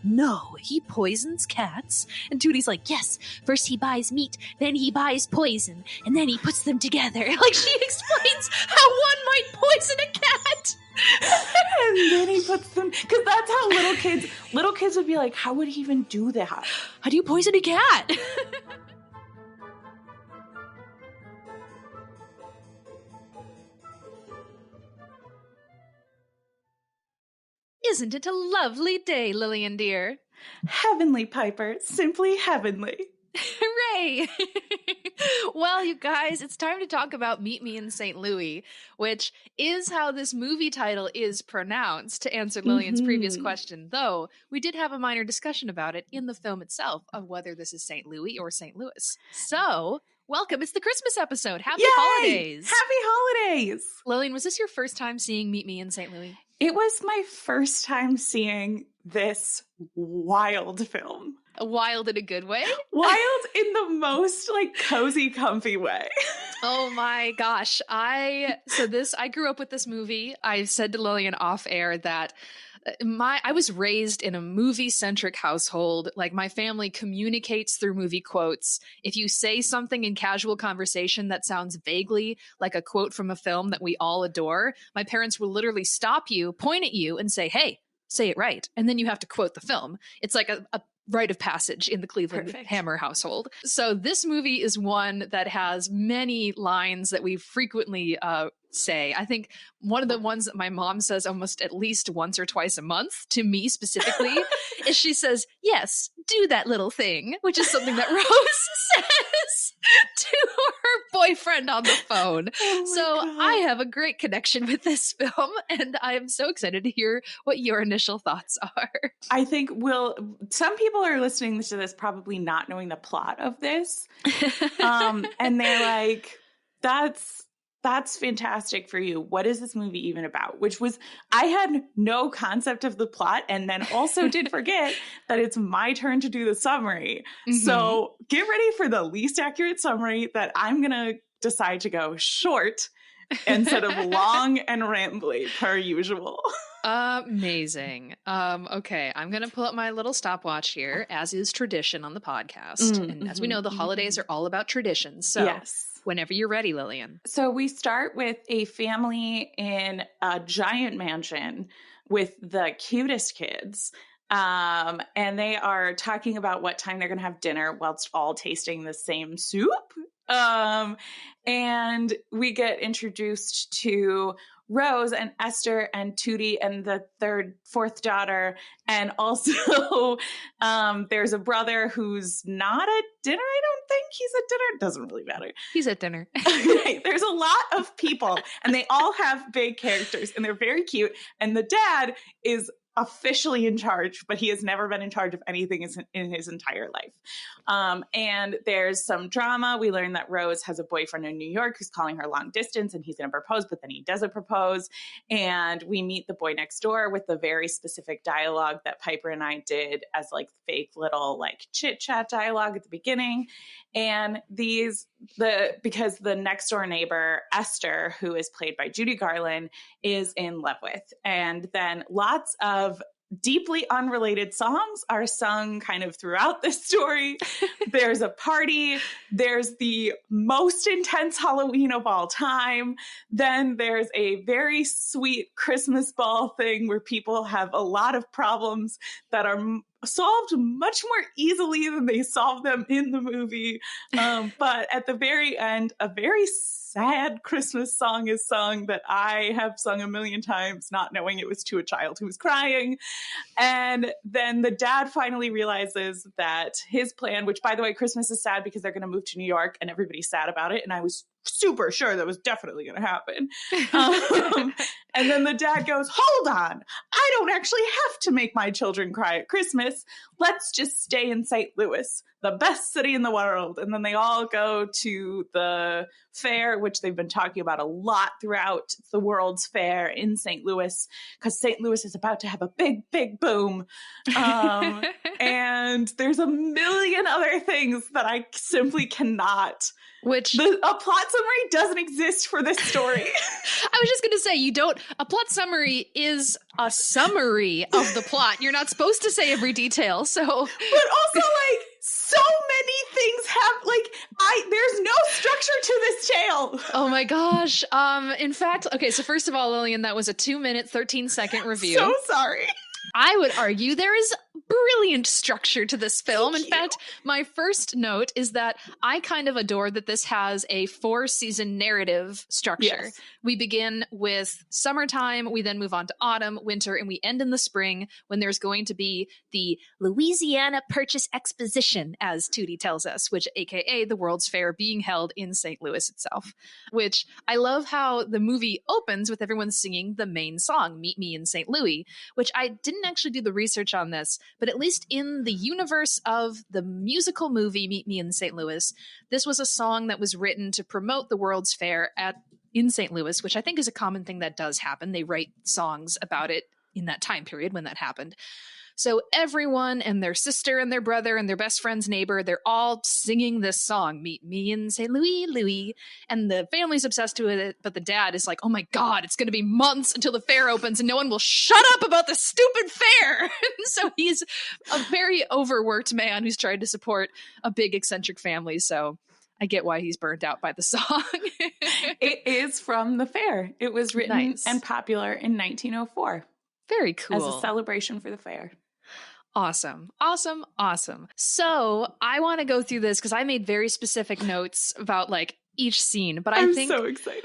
no, he poisons cats. And Tootie's like, yes, first he buys meat, then he buys poison, and then he puts them together. Like, she explains how one might poison a cat. And then he puts them, because that's how little kids would be like, how would he even do that? How do you poison a cat? Isn't it a lovely day, Lillian dear? Heavenly, Piper, simply heavenly. Hooray! Well, you guys, it's time to talk about Meet Me in St. Louis, which is how this movie title is pronounced, to answer Lillian's previous question, though we did have a minor discussion about it in the film itself of whether this is St. Louis or St. Louis. So, welcome. It's the Christmas episode. Happy holidays. Happy holidays. Lillian, was this your first time seeing Meet Me in St. Louis? It was my first time seeing this wild film. Wild in a good way? Wild in the most, like, cozy, comfy way. Oh my gosh. I grew up with this movie. I said to Lillian off air that I was raised in a movie-centric household. Like, my family communicates through movie quotes. If you say something in casual conversation that sounds vaguely like a quote from a film that we all adore, my parents will literally stop you, point at you, and say, hey, say it right. And then you have to quote the film. It's like a rite of passage in the Cleveland Hammer household. So this movie is one that has many lines that we frequently say. I think one of the ones that my mom says almost at least once or twice a month to me specifically is she says, yes, do that little thing, which is something that Rose says to her boyfriend on the phone. God. I have a great connection with this film, and I am so excited to hear what your initial thoughts are. I think some people are listening to this probably not knowing the plot of this. And they're like, that's fantastic for you. What is this movie even about? I had no concept of the plot, and then also did forget that it's my turn to do the summary. So get ready for the least accurate summary that I'm going to decide to go short instead of long and rambly per usual. Amazing. Okay, I'm going to pull up my little stopwatch here, as is tradition on the podcast. And as we know, the holidays are all about traditions. So yes. Whenever you're ready, Lillian. So we start with a family in a giant mansion with the cutest kids. And they are talking about what time they're going to have dinner whilst all tasting the same soup. And we get introduced to Rose and Esther and Tootie and the fourth daughter. And also there's a brother who's not at dinner. I don't think he's at dinner. It doesn't really matter. He's at dinner. Okay, there's a lot of people and they all have big characters and they're very cute. And the dad is officially in charge, but he has never been in charge of anything in his entire life. And there's some drama. We learn that Rose has a boyfriend in New York who's calling her long distance, and he's going to propose, but then he doesn't propose. And we meet the boy next door with the very specific dialogue that Piper and I did as like fake little like chit chat dialogue at the beginning. And because the next door neighbor, Esther, who is played by Judy Garland, is in love with. And then lots of deeply unrelated songs are sung kind of throughout this story. There's a party. There's the most intense Halloween of all time. Then there's a very sweet Christmas ball thing where people have a lot of problems that are solved much more easily than they solved them in the movie. But at the very end, a very sad Christmas song is sung that I have sung a million times, not knowing it was to a child who was crying. And then the dad finally realizes that his plan, which by the way, Christmas is sad because they're going to move to New York and everybody's sad about it. And I was super sure that was definitely going to happen. And then the dad goes, hold on, I don't actually have to make my children cry at Christmas. Let's just stay in St. Louis. the best city in the world. And then they all go to the fair, which they've been talking about a lot throughout. It's the World's Fair in St. Louis, because St. Louis is about to have a big, big boom. And there's a million other things that I simply cannot. Which a plot summary doesn't exist for this story. I was just going to say, a plot summary is a summary of the plot. You're not supposed to say every detail. So, but also like so many things have there's no structure to this tale. Oh my gosh. In fact, okay. So first of all, Lillian, that was a 2-minute, 13-second review. So sorry. I would argue there is brilliant structure to this film. Thank In you. fact, my first note is that I kind of adore that this has a 4-season narrative structure. Yes. We begin with summertime, we then move on to autumn, winter, and we end in the spring when there's going to be the Louisiana Purchase Exposition, as Tootie tells us, which aka the World's Fair being held in St. Louis itself. Which I love how the movie opens with everyone singing the main song, Meet Me in St. Louis, which I didn't actually do the research on this, but at least in the universe of the musical movie Meet Me in St. Louis, this was a song that was written to promote the World's Fair in St. Louis, which I think is a common thing that does happen. They write songs about it in that time period when that happened. So everyone and their sister and their brother and their best friend's neighbor, they're all singing this song, Meet Me in St. Louis, Louis. And the family's obsessed with it, but the dad is like, oh my God, it's going to be months until the fair opens and no one will shut up about the stupid fair. So he's a very overworked man who's trying to support a big eccentric family. So I get why he's burnt out by the song. It is from the fair. It was written and popular in 1904. Very cool. As a celebration for the fair. Awesome. Awesome. Awesome. So I want to go through this because I made very specific notes about each scene, but I think I'm so excited.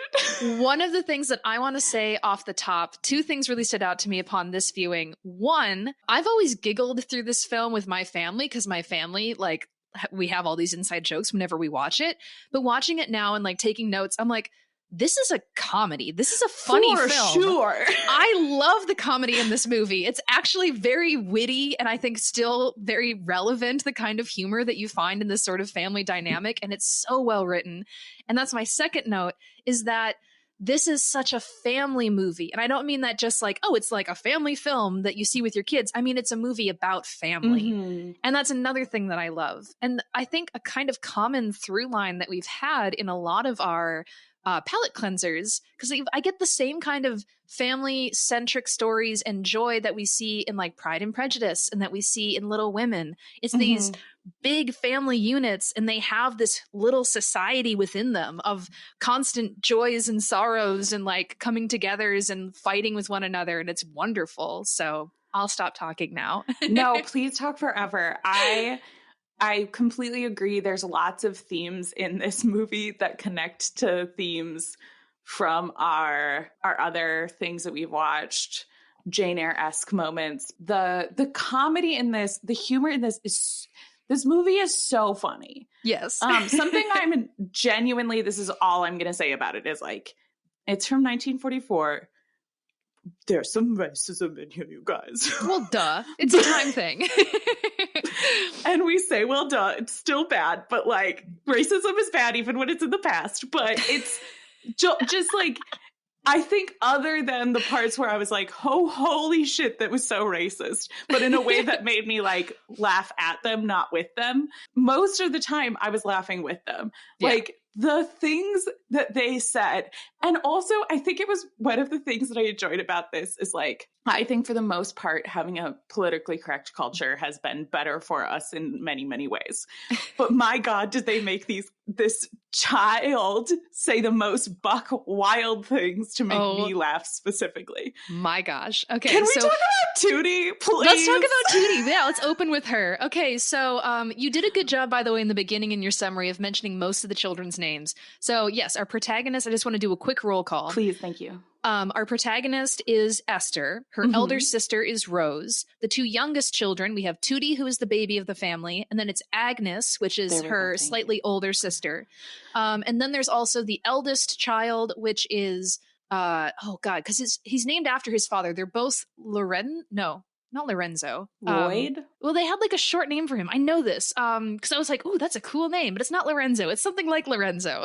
One of the things that I want to say off the top, 2 things really stood out to me upon this viewing. One, I've always giggled through this film with my family because my family, we have all these inside jokes whenever we watch it, but watching it now and taking notes, I'm like, this is a comedy. This is a funny for film. Sure. I love the comedy in this movie. It's actually very witty and I think still very relevant, the kind of humor that you find in this sort of family dynamic. And it's so well written. And that's my second note, is that this is such a family movie. And I don't mean that just it's like a family film that you see with your kids. I mean, it's a movie about family. Mm-hmm. And that's another thing that I love. And I think a kind of common through line that we've had in a lot of our palate cleansers, because I get the same kind of family-centric stories and joy that we see in Pride and Prejudice and that we see in Little Women. It's these big family units and they have this little society within them of constant joys and sorrows and coming togethers and fighting with one another, and it's wonderful. So I'll stop talking now. No, please talk forever. I completely agree. There's lots of themes in this movie that connect to themes from our other things that we've watched, Jane Eyre-esque moments. The comedy in this, the humor in this movie is so funny. Yes. Something I'm genuinely, this is all I'm going to say about it, is it's from 1944. There's some racism in here, you guys. Well, duh. It's a time thing. And we say, well, duh, it's still bad. But racism is bad even when it's in the past. But it's just I think other than the parts where I was holy shit, that was so racist. But in a way that made me laugh at them, not with them. Most of the time I was laughing with them. Yeah. The things that they said. And also, I think it was one of the things that I enjoyed about this is I think for the most part, having a politically correct culture has been better for us in many, many ways. But my God, did they make this child say the most buck wild things to make me laugh specifically. My gosh. Okay. Can we talk about Tootie, please? Let's talk about Tootie. Yeah, let's open with her. Okay, so you did a good job, by the way, in the beginning in your summary of mentioning most of the children's names. So yes, our protagonist, I just want to do a quick roll call. Please, thank you. Our protagonist is Esther. Her elder sister is Rose. The 2 youngest children, we have Tootie, who is the baby of the family, and then it's Agnes, which is her slightly older sister. And then there's also the eldest child, which is, because he's named after his father. They're both Loren? No. not Lorenzo. Lloyd? Well, they had like a short name for him. I know this. Because I was like, "Ooh, that's a cool name," but it's not Lorenzo. It's something like Lorenzo.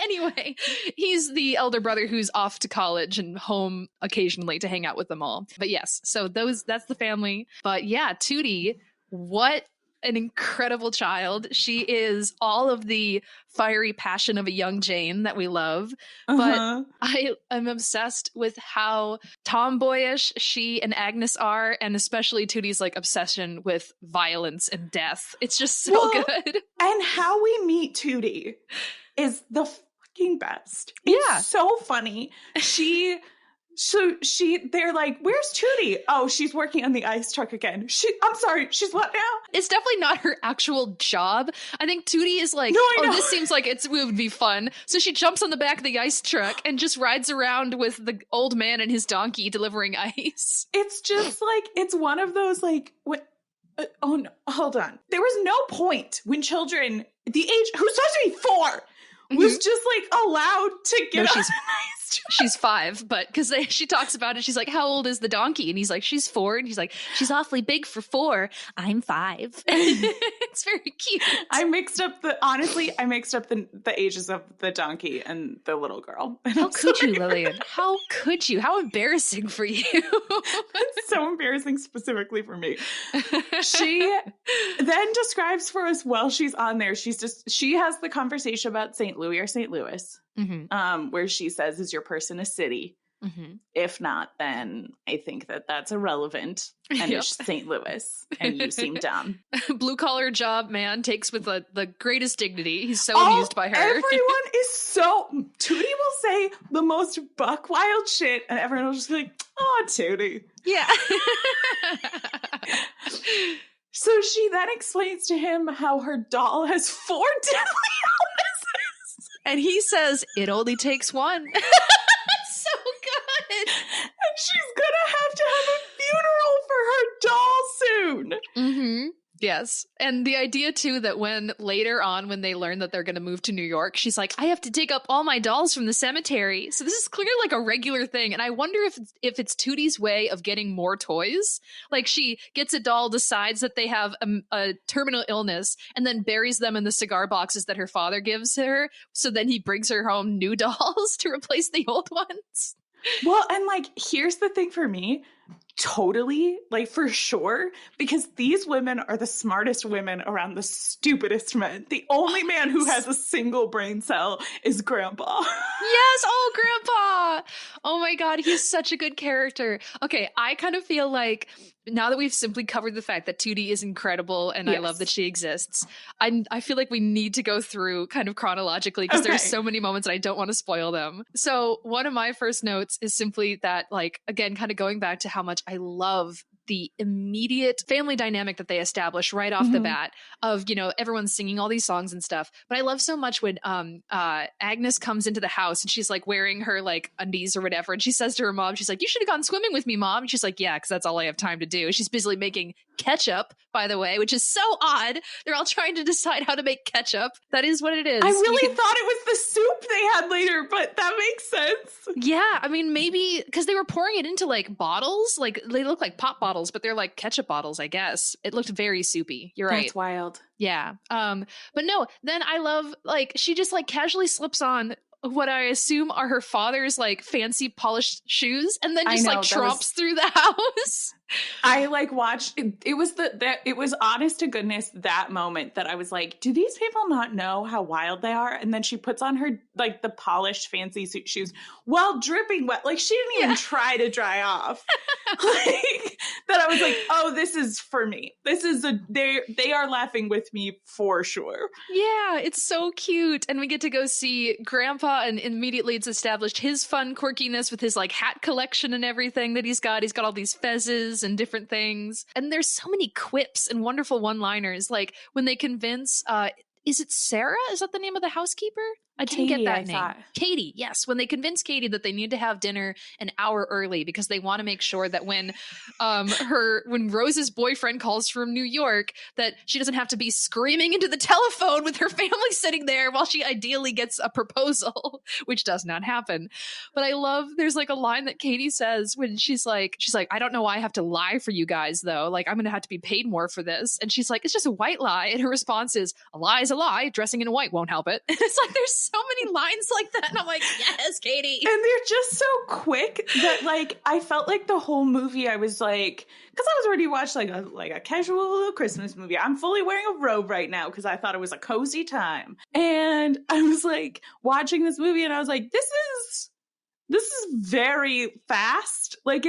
Anyway, he's the elder brother who's off to college and home occasionally to hang out with them all. But yes, so that's the family. But yeah, Tootie, what an incredible child. She is all of the fiery passion of a young Jane that we love. But I am obsessed with how tomboyish she and Agnes are, and especially Tootie's like obsession with violence and death. It's just so good. And how we meet Tootie is the fucking best. It's so funny. They're like, where's Tootie? Oh, she's working on the ice truck again. I'm sorry, she's what now? It's definitely not her actual job. I think Tootie is like, this seems like it would be fun. So she jumps on the back of the ice truck and just rides around with the old man and his donkey delivering ice. It's just like, it's one of those like, what? Oh no, hold on. There was no point when children, the age, who's supposed to be 4, was just like allowed to get on an ice truck. She's 5, but because she talks about it, she's like, how old is the donkey? And he's like, she's 4. And he's like, she's awfully big for 4. I'm 5. It's very cute. I mixed up the ages of the donkey and the little girl. How could you, Lillian? How could you? How embarrassing for you. It's so embarrassing specifically for me. She then describes for us while she's on there, she has the conversation about St. Louis or St. Louis. Where she says, is your person a city? If not, then I think that's irrelevant. And it's St. Louis, and you seem dumb. Blue collar job man takes with the greatest dignity. He's so amused by her. Everyone is so Tootie will say the most buck wild shit, and everyone will just be like, "Oh, Tootie." Yeah. So she then explains to him how her doll has 4 deadly illnesses. And he says, it only takes one. So good. And she's gonna have a funeral for her doll soon. Yes. And the idea, too, that later on, when they learn that they're going to move to New York, she's like, I have to dig up all my dolls from the cemetery. So this is clearly like a regular thing. And I wonder if it's Tootie's way of getting more toys. Like she gets a doll, decides that they have a terminal illness, and then buries them in the cigar boxes that her father gives her. So then he brings her home new dolls to replace the old ones. Well, and like, here's the thing for me. Totally, like for sure, because these women are the smartest women around the stupidest men. The only man who has a single brain cell is Grandpa. Yes, Grandpa. Oh my God, he's such a good character. Okay, I kind of feel like now that we've simply covered the fact that Tootie is incredible and I love that she exists, I feel like we need to go through kind of chronologically because there's so many moments and I don't want to spoil them. So one of my first notes is simply that, like, again, kind of going back to how much I love the immediate family dynamic that they establish right off the bat of, everyone's singing all these songs and stuff. But I love so much when Agnes comes into the house and she's like wearing her like undies or whatever. And she says to her mom, she's like, you should have gone swimming with me, Mom. And she's like, yeah, because that's all I have time to do. She's busily making ketchup, by the way, which is so odd. They're all trying to decide how to make ketchup. That is what it is. I really thought it was the soup they had later, but that makes sense. Yeah, I mean, maybe because they were pouring it into like bottles, like they look like pop bottles, but they're like ketchup bottles, I guess. It looked very soupy. You're right. That's wild. Yeah. But no, then I love, like, she just like casually slips on what I assume are her father's like fancy polished shoes and then just like tromps through the house. I like watched it was it was honest to goodness that moment that I was like, do these people not know how wild they are? And then she puts on her like the polished fancy suit shoes while dripping wet. Like she didn't even try to dry off. Like that I was like, oh, this is for me. This is they are laughing with me for sure. Yeah, it's so cute. And we get to go see Grandpa, and immediately it's established his fun quirkiness with his like hat collection and everything that he's got. He's got all these fezzes and different things. And there's so many quips and wonderful one-liners. Like when they convince, is it Sarah? Is that the name of the housekeeper? I didn't get Katie, that I name. thought. Katie, yes. When they convince Katie that they need to have dinner an hour early because they want to make sure that when when Rose's boyfriend calls from New York, that she doesn't have to be screaming into the telephone with her family sitting there while she ideally gets a proposal, which does not happen. But I love there's like a line that Katie says when she's like, I don't know why I have to lie for you guys though. Like I'm gonna have to be paid more for this. And she's like, it's just a white lie. And her response is, a lie is a lie. Dressing in white won't help it. And it's like there's so many lines like that. And I'm like, yes, Katie. And they're just so quick that like I felt like the whole movie I was like, because I was already watched like a casual Christmas movie. I'm fully wearing a robe right now because I thought it was a cozy time. And I was like watching this movie and I was like, this is very fast. Like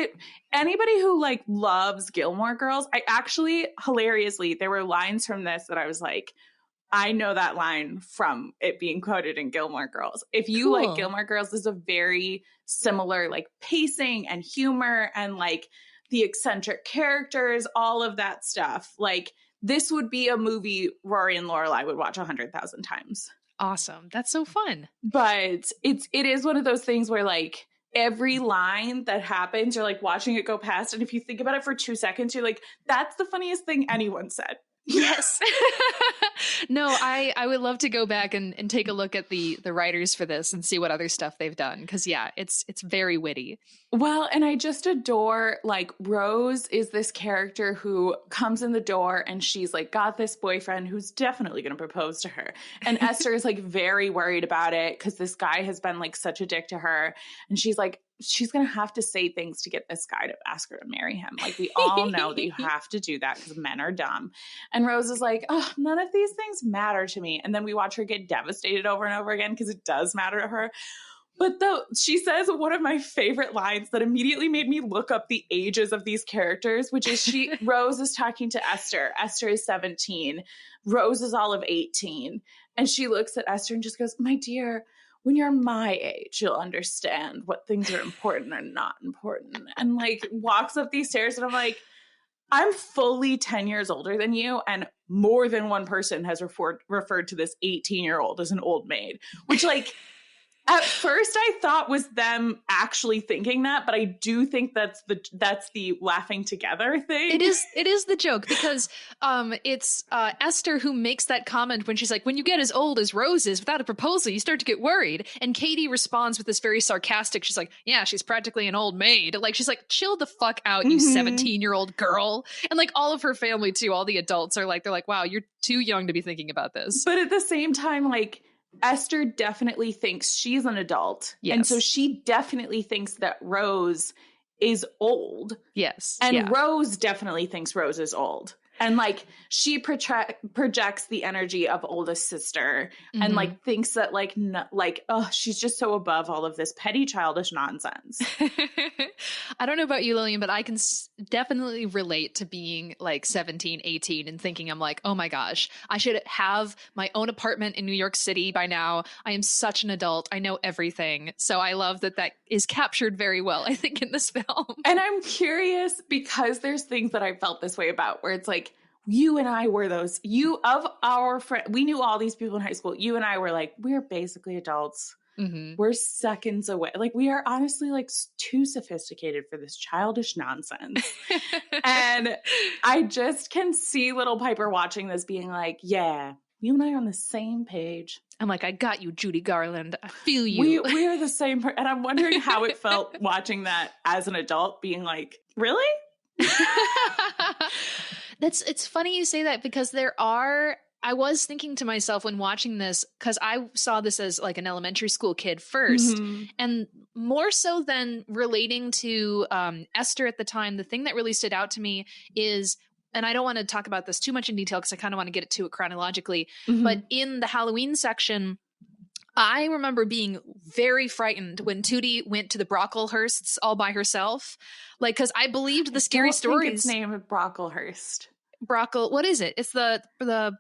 anybody who like loves Gilmore Girls, I actually hilariously, there were lines from this that I was like, I know that line from it being quoted in Gilmore Girls. If you like Gilmore Girls, there's a very similar like pacing and humor and like the eccentric characters, all of that stuff. Like this would be a movie Rory and Lorelai would watch 100,000 times. Awesome. That's so fun. But it is one of those things where like every line that happens, you're like watching it go past. And if you think about it for 2 seconds, you're like, that's the funniest thing anyone said. Yes. No, I would love to go back and take a look at the writers for this and see what other stuff they've done. Because yeah, it's very witty. Well, and I just adore, like, Rose is this character who comes in the door and she's like got this boyfriend who's definitely going to propose to her. And Esther is like very worried about it because this guy has been like such a dick to her. And she's like, she's going to have to say things to get this guy to ask her to marry him. Like, we all know that you have to do that because men are dumb. And Rose is like, oh, none of these things matter to me. And then we watch her get devastated over and over again because it does matter to her. But though she says one of my favorite lines that immediately made me look up the ages of these characters, which is Rose is talking to Esther. Esther is 17. Rose is all of 18. And she looks at Esther and just goes, my dear, when you're my age, you'll understand what things are important and not important. And like walks up these stairs and I'm like, I'm fully 10 years older than you. And more than one person has referred to this 18-year-old as an old maid, which like, at first I thought was them actually thinking that, but I do think that's the laughing together thing. It is the joke because it's Esther who makes that comment when she's like, when you get as old as Rose is without a proposal, you start to get worried. And Katie responds with this very sarcastic, she's like, yeah, she's practically an old maid. Like, she's like, chill the fuck out, you 17-year-old girl. And like all of her family too, all the adults are like, they're like, wow, you're too young to be thinking about this. But at the same time, like, Esther definitely thinks she's an adult. Yes. And so she definitely thinks that Rose is old. Yes. And Rose definitely thinks Rose is old. And like she projects the energy of oldest sister and like thinks that like oh, she's just so above all of this petty childish nonsense. I don't know about you, Lillian, but I can definitely relate to being like 17, 18 and thinking I'm like, oh my gosh, I should have my own apartment in New York City by now. I am such an adult. I know everything. So I love that is captured very well, I think, in this film. And I'm curious because there's things that I felt this way about where it's like, you and I were those, of our friend, we knew all these people in high school. You and I were like, we're basically adults. We're seconds away. Like, we are honestly like too sophisticated for this childish nonsense. And I just can see little Piper watching this being like, yeah, you and I are on the same page. I'm like, I got you, Judy Garland. I feel you. We are the same. And I'm wondering how it felt watching that as an adult being like, really? It's funny you say that because I was thinking to myself when watching this, because I saw this as like an elementary school kid first, and more so than relating to Esther at the time, the thing that really stood out to me is, and I don't want to talk about this too much in detail because I kind of want to get to it chronologically, but in the Halloween section, I remember being very frightened when Tootie went to the Brocklehursts all by herself. Like, because I believed the scary stories. Its name is Brocklehurst. What is it? It's the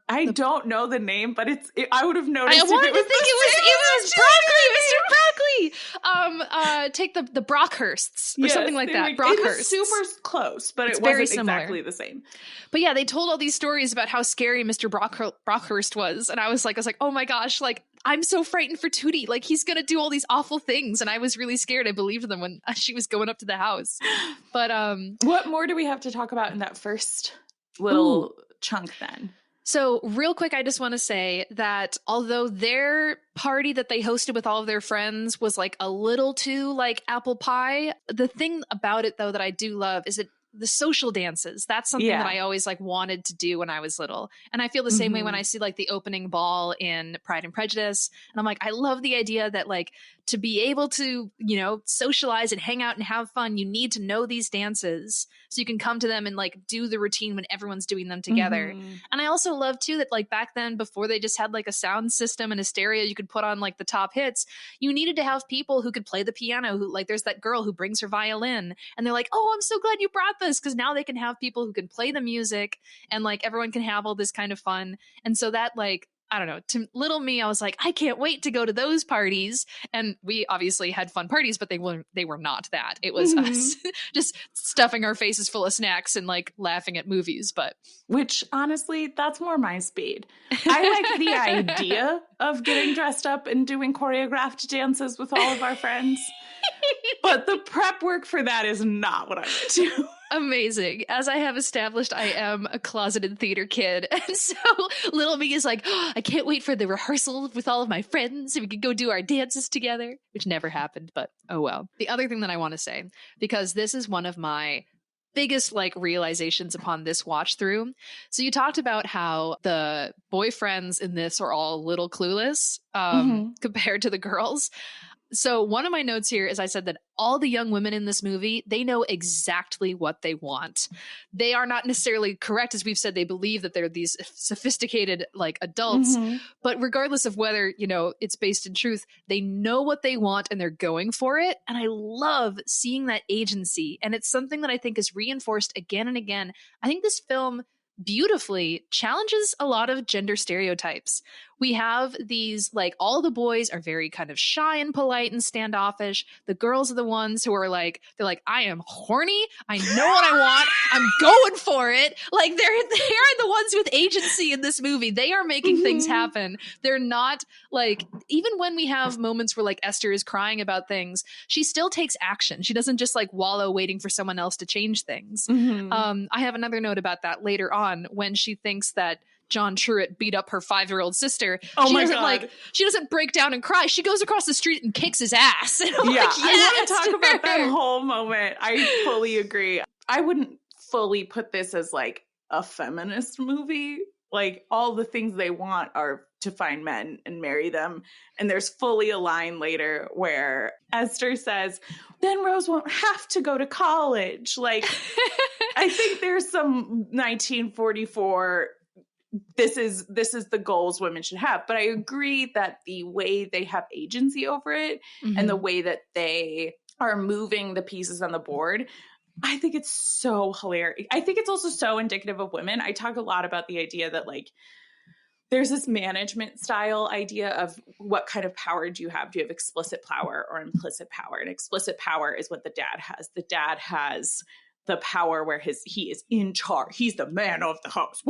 I don't know the name, but I would have noticed. I wanted to think it was Broccoli, Mr. Broccoli. Take the Brockhursts or something like that. Brockhursts. It was super close, but it wasn't very similar. Exactly the same. But yeah, they told all these stories about how scary Mr. Brockhurst was, and I was like, oh my gosh, like I'm so frightened for Tootie. Like, he's going to do all these awful things. And I was really scared. I believed them when she was going up to the house. But what more do we have to talk about in that first little chunk then? So real quick, I just want to say that although their party that they hosted with all of their friends was like a little too like apple pie, the thing about it though that I do love is that the social dances, that's something that I always like wanted to do when I was little. And I feel the same way when I see like the opening ball in Pride and Prejudice. And I'm like, I love the idea that like to be able to, you know, socialize and hang out and have fun, you need to know these dances so you can come to them and like do the routine when everyone's doing them together. And I also love too that like back then, before they just had like a sound system and a stereo you could put on like the top hits, you needed to have people who could play the piano, who like there's that girl who brings her violin and they're like, oh, I'm so glad you brought this, because now they can have people who can play the music and like everyone can have all this kind of fun. And so that like, I don't know, to little me, I was like, I can't wait to go to those parties. And we obviously had fun parties, but they were not that. It was us just stuffing our faces full of snacks and like laughing at movies. But which honestly, that's more my speed. I like the idea of getting dressed up and doing choreographed dances with all of our friends. But the prep work for that is not what I'm into. Amazing. As I have established, I am a closeted theater kid. And so little me is like, oh, I can't wait for the rehearsal with all of my friends so we could go do our dances together, which never happened, but oh well. The other thing that I want to say, because this is one of my biggest like realizations upon this watch through. So you talked about how the boyfriends in this are all a little clueless compared to the girls. So one of my notes here is I said that all the young women in this movie, they know exactly what they want. They are not necessarily correct, as we've said, they believe that they're these sophisticated like adults, but regardless of whether, you know, it's based in truth, they know what they want and they're going for it. And I love seeing that agency. And it's something that I think is reinforced again and again. I think this film beautifully challenges a lot of gender stereotypes. We have these, like, all the boys are very kind of shy and polite and standoffish. The girls are the ones who are like, they're like, I am horny. I know what I want. I'm going for it. Like, they're the ones with agency in this movie. They are making things happen. They're not like, even when we have moments where like Esther is crying about things, she still takes action. She doesn't just like wallow waiting for someone else to change things. I have another note about that later on when she thinks that John Truitt beat up her 5-year-old sister. Oh she my doesn't God. like, she doesn't break down and cry. She goes across the street and kicks his ass. And I'm yeah, like, I want to talk about that whole moment. I fully agree. I wouldn't fully put this as like a feminist movie. Like, all the things they want are to find men and marry them. And there's fully a line later where Esther says, then Rose won't have to go to college. Like, I think there's some 1944, this is the goals women should have. But I agree that the way they have agency over it and the way that they are moving the pieces on the board, I think it's so hilarious. I think it's also so indicative of women. I talk a lot about the idea that like there's this management style idea of what kind of power do you have? Do you have explicit power or implicit power? And explicit power is what the dad has. The dad has the power where he is in charge. He's the man of the house.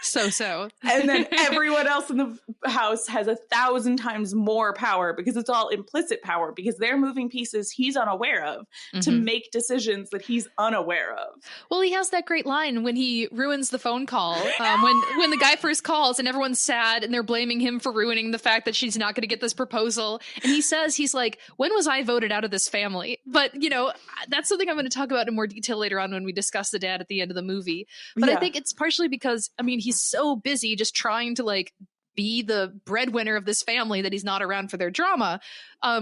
So. And then everyone else in the house has 1,000 times more power because it's all implicit power because they're moving pieces he's unaware of to make decisions that he's unaware of. Well, he has that great line when he ruins the phone call. When the guy first calls and everyone's sad and they're blaming him for ruining the fact that she's not going to get this proposal. And he says, he's like, when was I voted out of this family? But, you know, that's something I'm going to talk about in more detail later on when we discuss the dad at the end of the movie. But I think it's partially because, I mean, he's so busy just trying to like be the breadwinner of this family that he's not around for their drama,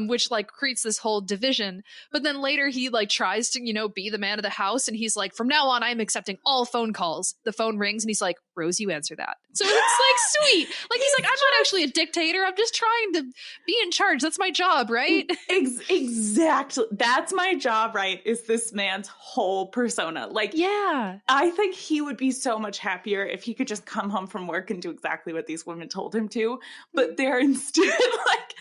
which like creates this whole division. But then later he like tries to, you know, be the man of the house. And he's like, from now on, I'm accepting all phone calls. The phone rings and he's like, Rose, you answer that. So it's like sweet. Like he's like, I'm not actually a dictator. I'm just trying to be in charge. That's my job, right? Exactly. That's my job, right? Is this man's whole persona. Like, yeah. I think he would be so much happier if he could just come home from work and do exactly what these women told him to. But they're instead like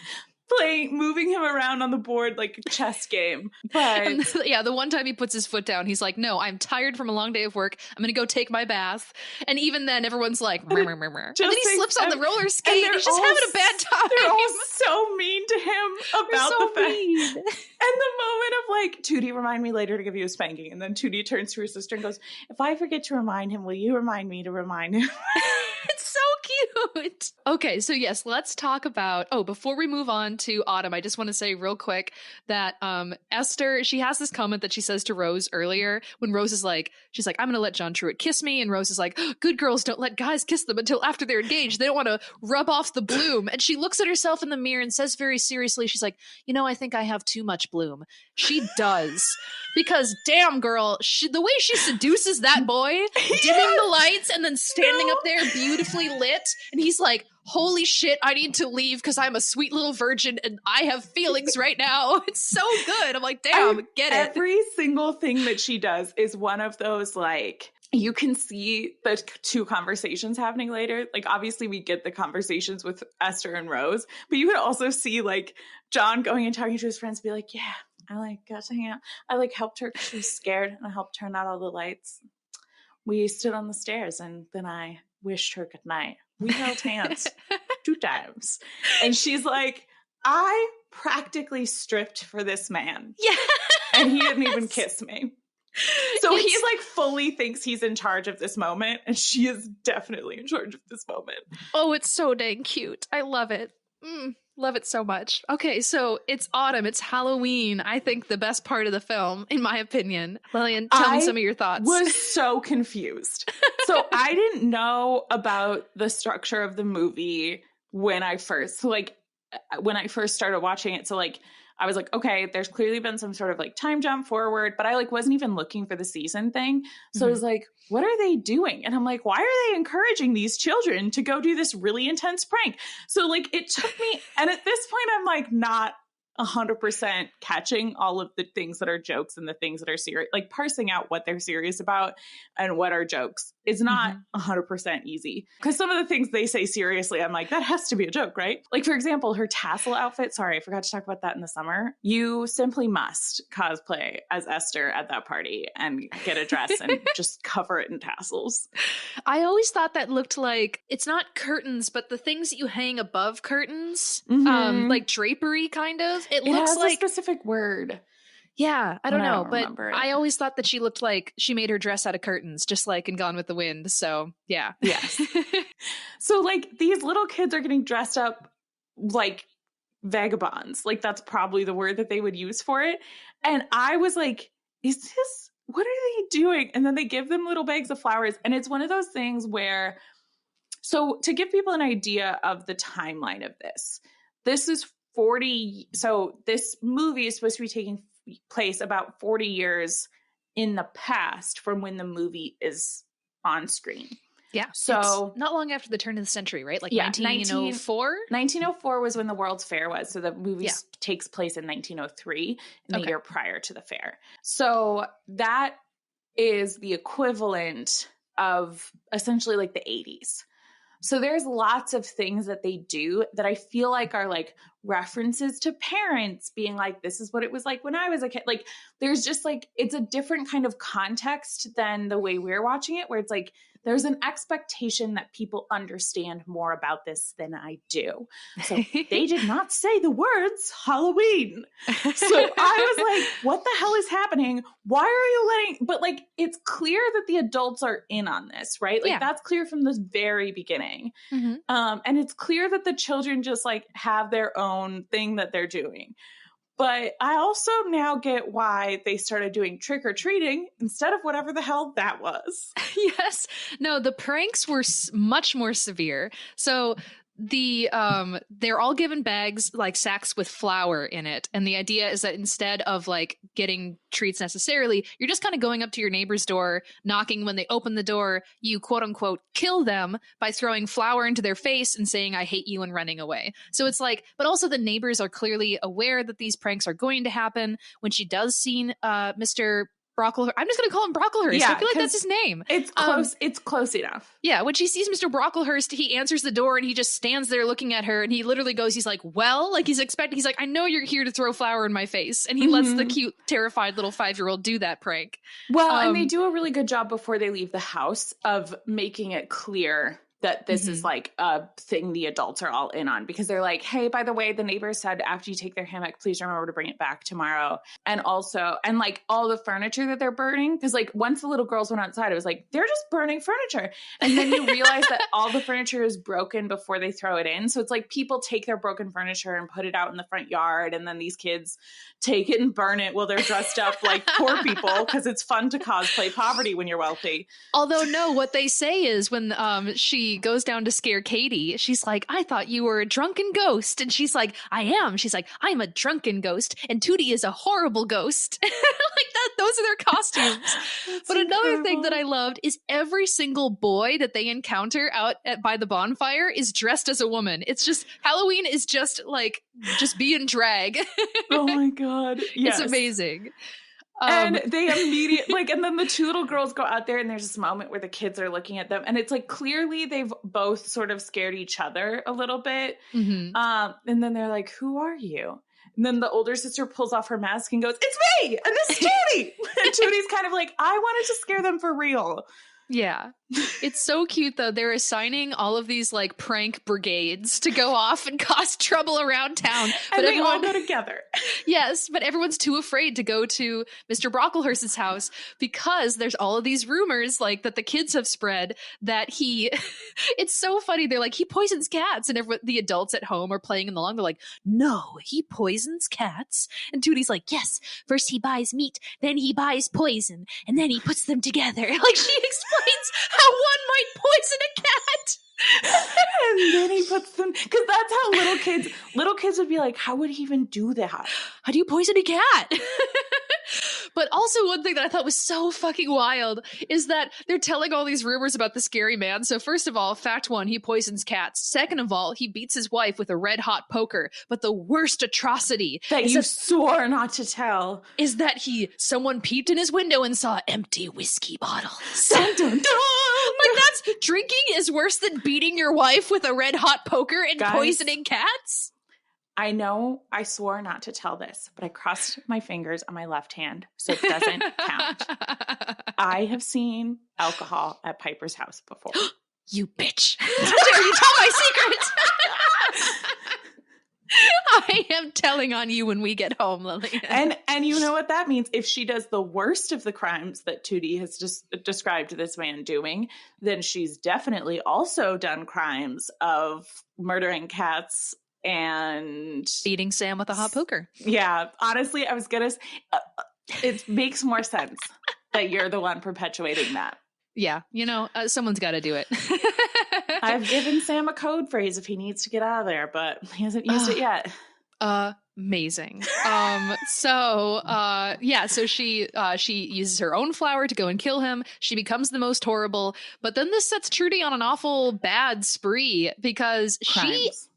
moving him around on the board like a chess game. But the one time he puts his foot down, he's like, no, I'm tired from a long day of work. I'm going to go take my bath. And even then, everyone's like, and then he slips on the roller skate and he's just having a bad time. They're all so mean to him about so the fact. mean. And the moment of like, Tootie, remind me later to give you a spanking. And then Tootie turns to her sister and goes, if I forget to remind him, will you remind me to remind him? It's so cute. Okay, so yes, let's talk about, before we move on to Autumn, I just want to say real quick that Esther, she has this comment that she says to Rose earlier when Rose is like, she's like, I'm going to let John Truitt kiss me. And Rose is like, good girls don't let guys kiss them until after they're engaged. They don't want to rub off the bloom. And she looks at herself in the mirror and says very seriously, she's like, I think I have too much bloom. She does. Because damn girl, the way she seduces that boy, dimming the lights and then standing up there beautifully lit. And he's like, holy shit, I need to leave because I'm a sweet little virgin and I have feelings right now. It's so good. I'm like, damn, get it. Every single thing that she does is one of those, like, you can see the two conversations happening later. Like, obviously we get the conversations with Esther and Rose, but you could also see like John going and talking to his friends, be like, yeah, I like got to hang out. I like helped her because she was scared and I helped turn out all the lights. We stood on the stairs and then I wished her good night. We held hands 2 times. And she's like, I practically stripped for this man. Yes. And he didn't even kiss me. So he's like fully thinks he's in charge of this moment. And she is definitely in charge of this moment. Oh, it's so dang cute. I love it. Love it so much. Okay, so it's autumn. It's Halloween. I think the best part of the film, in my opinion. Lillian, tell me some of your thoughts. I was so confused. So I didn't know about the structure of the movie when I first started watching it. So like, I was like, okay, there's clearly been some sort of like time jump forward, but I like wasn't even looking for the season thing. So I was like, what are they doing? And I'm like, why are they encouraging these children to go do this really intense prank? So like it took me, and at this point I'm like not 100% catching all of the things that are jokes and the things that are serious, like parsing out what they're serious about and what are jokes is not 100% easy. Because some of the things they say seriously, I'm like, that has to be a joke, right? Like, for example, her tassel outfit. Sorry, I forgot to talk about that in the summer. You simply must cosplay as Esther at that party and get a dress and just cover it in tassels. I always thought that looked like, it's not curtains, but the things that you hang above curtains, like drapery kind of. It looks has like a specific word. Yeah, I don't know, but remember it. I always thought that she looked like she made her dress out of curtains, just like in Gone with the Wind. So, yeah. Yes. So, like, these little kids are getting dressed up like vagabonds. Like, that's probably the word that they would use for it. And I was like, what are they doing? And then they give them little bags of flowers. And it's one of those things where, so to give people an idea of the timeline of this is 40. So this movie is supposed to be taking place about 40 years in the past from when the movie is on screen. Yeah. So it's not long after the turn of the century, right? Like 1904? 1904 was when the World's Fair was. So the movie takes place in 1903, in the year prior to the fair. So that is the equivalent of essentially like the 80s. So there's lots of things that they do that I feel like are like references to parents being like, this is what it was like when I was a kid. Like there's just like, it's a different kind of context than the way we're watching it, where it's like, there's an expectation that people understand more about this than I do. So they did not say the words Halloween. So I was like, what the hell is happening? Why are you letting, but like, it's clear that the adults are in on this, right? Like that's clear from the very beginning. And it's clear that the children just like have their own thing that they're doing. But I also now get why they started doing trick-or-treating instead of whatever the hell that was. Yes. No, the pranks were much more severe. So they're all given bags, like sacks with flour in it. And the idea is that instead of like getting treats necessarily, you're just kind of going up to your neighbor's door, knocking. When they open the door, you quote unquote kill them by throwing flour into their face and saying, I hate you, and running away. So it's like, but also the neighbors are clearly aware that these pranks are going to happen. When she does see Mr. Brocklehurst. I'm just going to call him Brocklehurst. Yeah, I feel like that's his name. It's close. It's close enough. Yeah, when she sees Mr. Brocklehurst, he answers the door and he just stands there looking at her and he literally goes, he's like, well, like he's like, I know you're here to throw flour in my face. And he lets the cute, terrified little 5-year-old do that prank. Well, and they do a really good job before they leave the house of making it clear that this is like a thing the adults are all in on, because they're like, hey, by the way, the neighbors said after you take their hammock, please remember to bring it back tomorrow. And also, and like all the furniture that they're burning, because like once the little girls went outside, it was like, they're just burning furniture. And then you realize that all the furniture is broken before they throw it in. So it's like people take their broken furniture and put it out in the front yard. And then these kids take it and burn it while they're dressed up like poor people, because it's fun to cosplay poverty when you're wealthy. Although, no, what they say is when she goes down to scare Katie, she's like, I thought you were a drunken ghost. And she's like, I am. She's like, I'm a drunken ghost. And Tootie is a horrible ghost. Like that, those are their costumes. But another thing that I loved is every single boy that they encounter out by the bonfire is dressed as a woman. It's just, Halloween is just like, just be in drag. Oh my God. Yes. It's amazing. And they immediately, like, and then the two little girls go out there and there's this moment where the kids are looking at them and it's like, clearly they've both sort of scared each other a little bit. And then they're like, who are you? And then the older sister pulls off her mask and goes, it's me! And this is Tootie! And Tootie's kind of like, I wanted to scare them for real. Yeah. It's so cute though. They're assigning all of these like prank brigades to go off and cause trouble around town. But they all go together. Yes, but everyone's too afraid to go to Mr. Brocklehurst's house because there's all of these rumors like that the kids have spread that he it's so funny. They're like, he poisons cats, and the adults at home are playing along. They're like, no, he poisons cats. And Tootie's like, yes, first he buys meat, then he buys poison, and then he puts them together. Like she explains how one might poison a cat. And then he puts them, because that's how little kids would be like, how would he even do that? How do you poison a cat? But also one thing that I thought was so fucking wild is that they're telling all these rumors about the scary man. So first of all, fact one, he poisons cats. Second of all, he beats his wife with a red hot poker. But the worst atrocity that you swore not to tell is that someone peeped in his window and saw empty whiskey bottles. Dun, dun, dun. Like that's drinking is worse than beating your wife with a red hot poker and poisoning cats. I know I swore not to tell this, but I crossed my fingers on my left hand, so it doesn't count. I have seen alcohol at Piper's house before. You bitch. How dare you tell my secret? I am telling on you when we get home, Lillian. And you know what that means? If she does the worst of the crimes that Tootie has just described this man doing, then she's definitely also done crimes of murdering cats and beating Sam with a hot poker. Yeah, honestly, I was gonna it makes more sense that you're the one perpetuating that. Yeah, someone's got to do it. I've given Sam a code phrase if he needs to get out of there, but he hasn't used it yet. Amazing. So she uses her own flour to go and kill him. She becomes the most horrible, but then this sets Trudy on an awful bad spree because Crimes.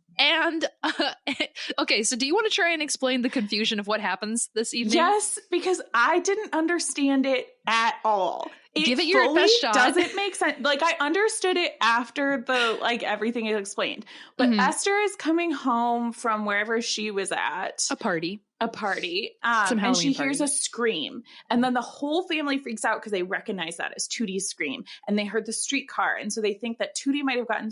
Okay, so do you want to try and explain the confusion of what happens this evening? Yes, because I didn't understand it at all. Give it your best shot. Doesn't make sense. Like I understood it after everything is explained. But Esther is coming home from wherever she was at. A party. And she hears a scream. And then the whole family freaks out because they recognize that as Tootie's scream. And they heard the streetcar. And so they think that Tootie might have gotten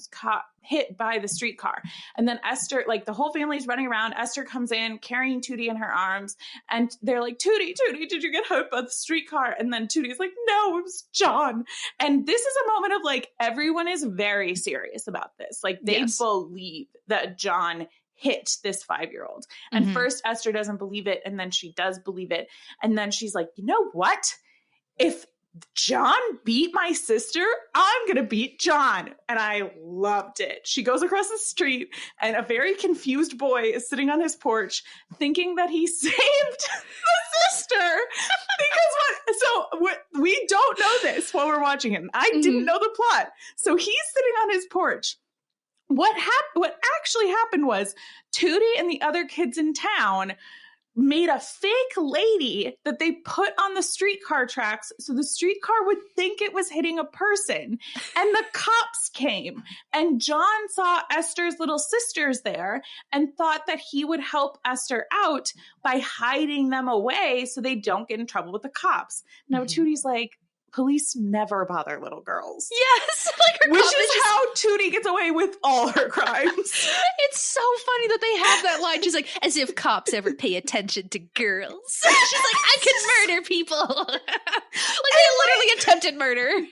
hit by the streetcar. And then Esther, the whole family's running around. Esther comes in carrying Tootie in her arms. And they're like, Tootie, did you get hit by the streetcar? And then Tootie's like, no, it was John. And this is a moment of everyone is very serious about this. They believe that John hit this 5-year-old. And first Esther doesn't believe it. And then she does believe it. And then she's like, you know what? If John beat my sister, I'm going to beat John. And I loved it. She goes across the street and a very confused boy is sitting on his porch thinking that he saved the sister. We don't know this while we're watching him. I didn't know the plot. So he's sitting on his porch. What actually happened was Tootie and the other kids in town made a fake lady that they put on the streetcar tracks so the streetcar would think it was hitting a person. And the cops came, and John saw Esther's little sisters there and thought that he would help Esther out by hiding them away so they don't get in trouble with the cops. Now, Tootie's like, police never bother little girls. Yes. Like which is how Tootie gets away with all her crimes. It's so funny that they have that line. She's like, as if cops ever pay attention to girls. She's like, I can murder people. Like they literally attempted murder.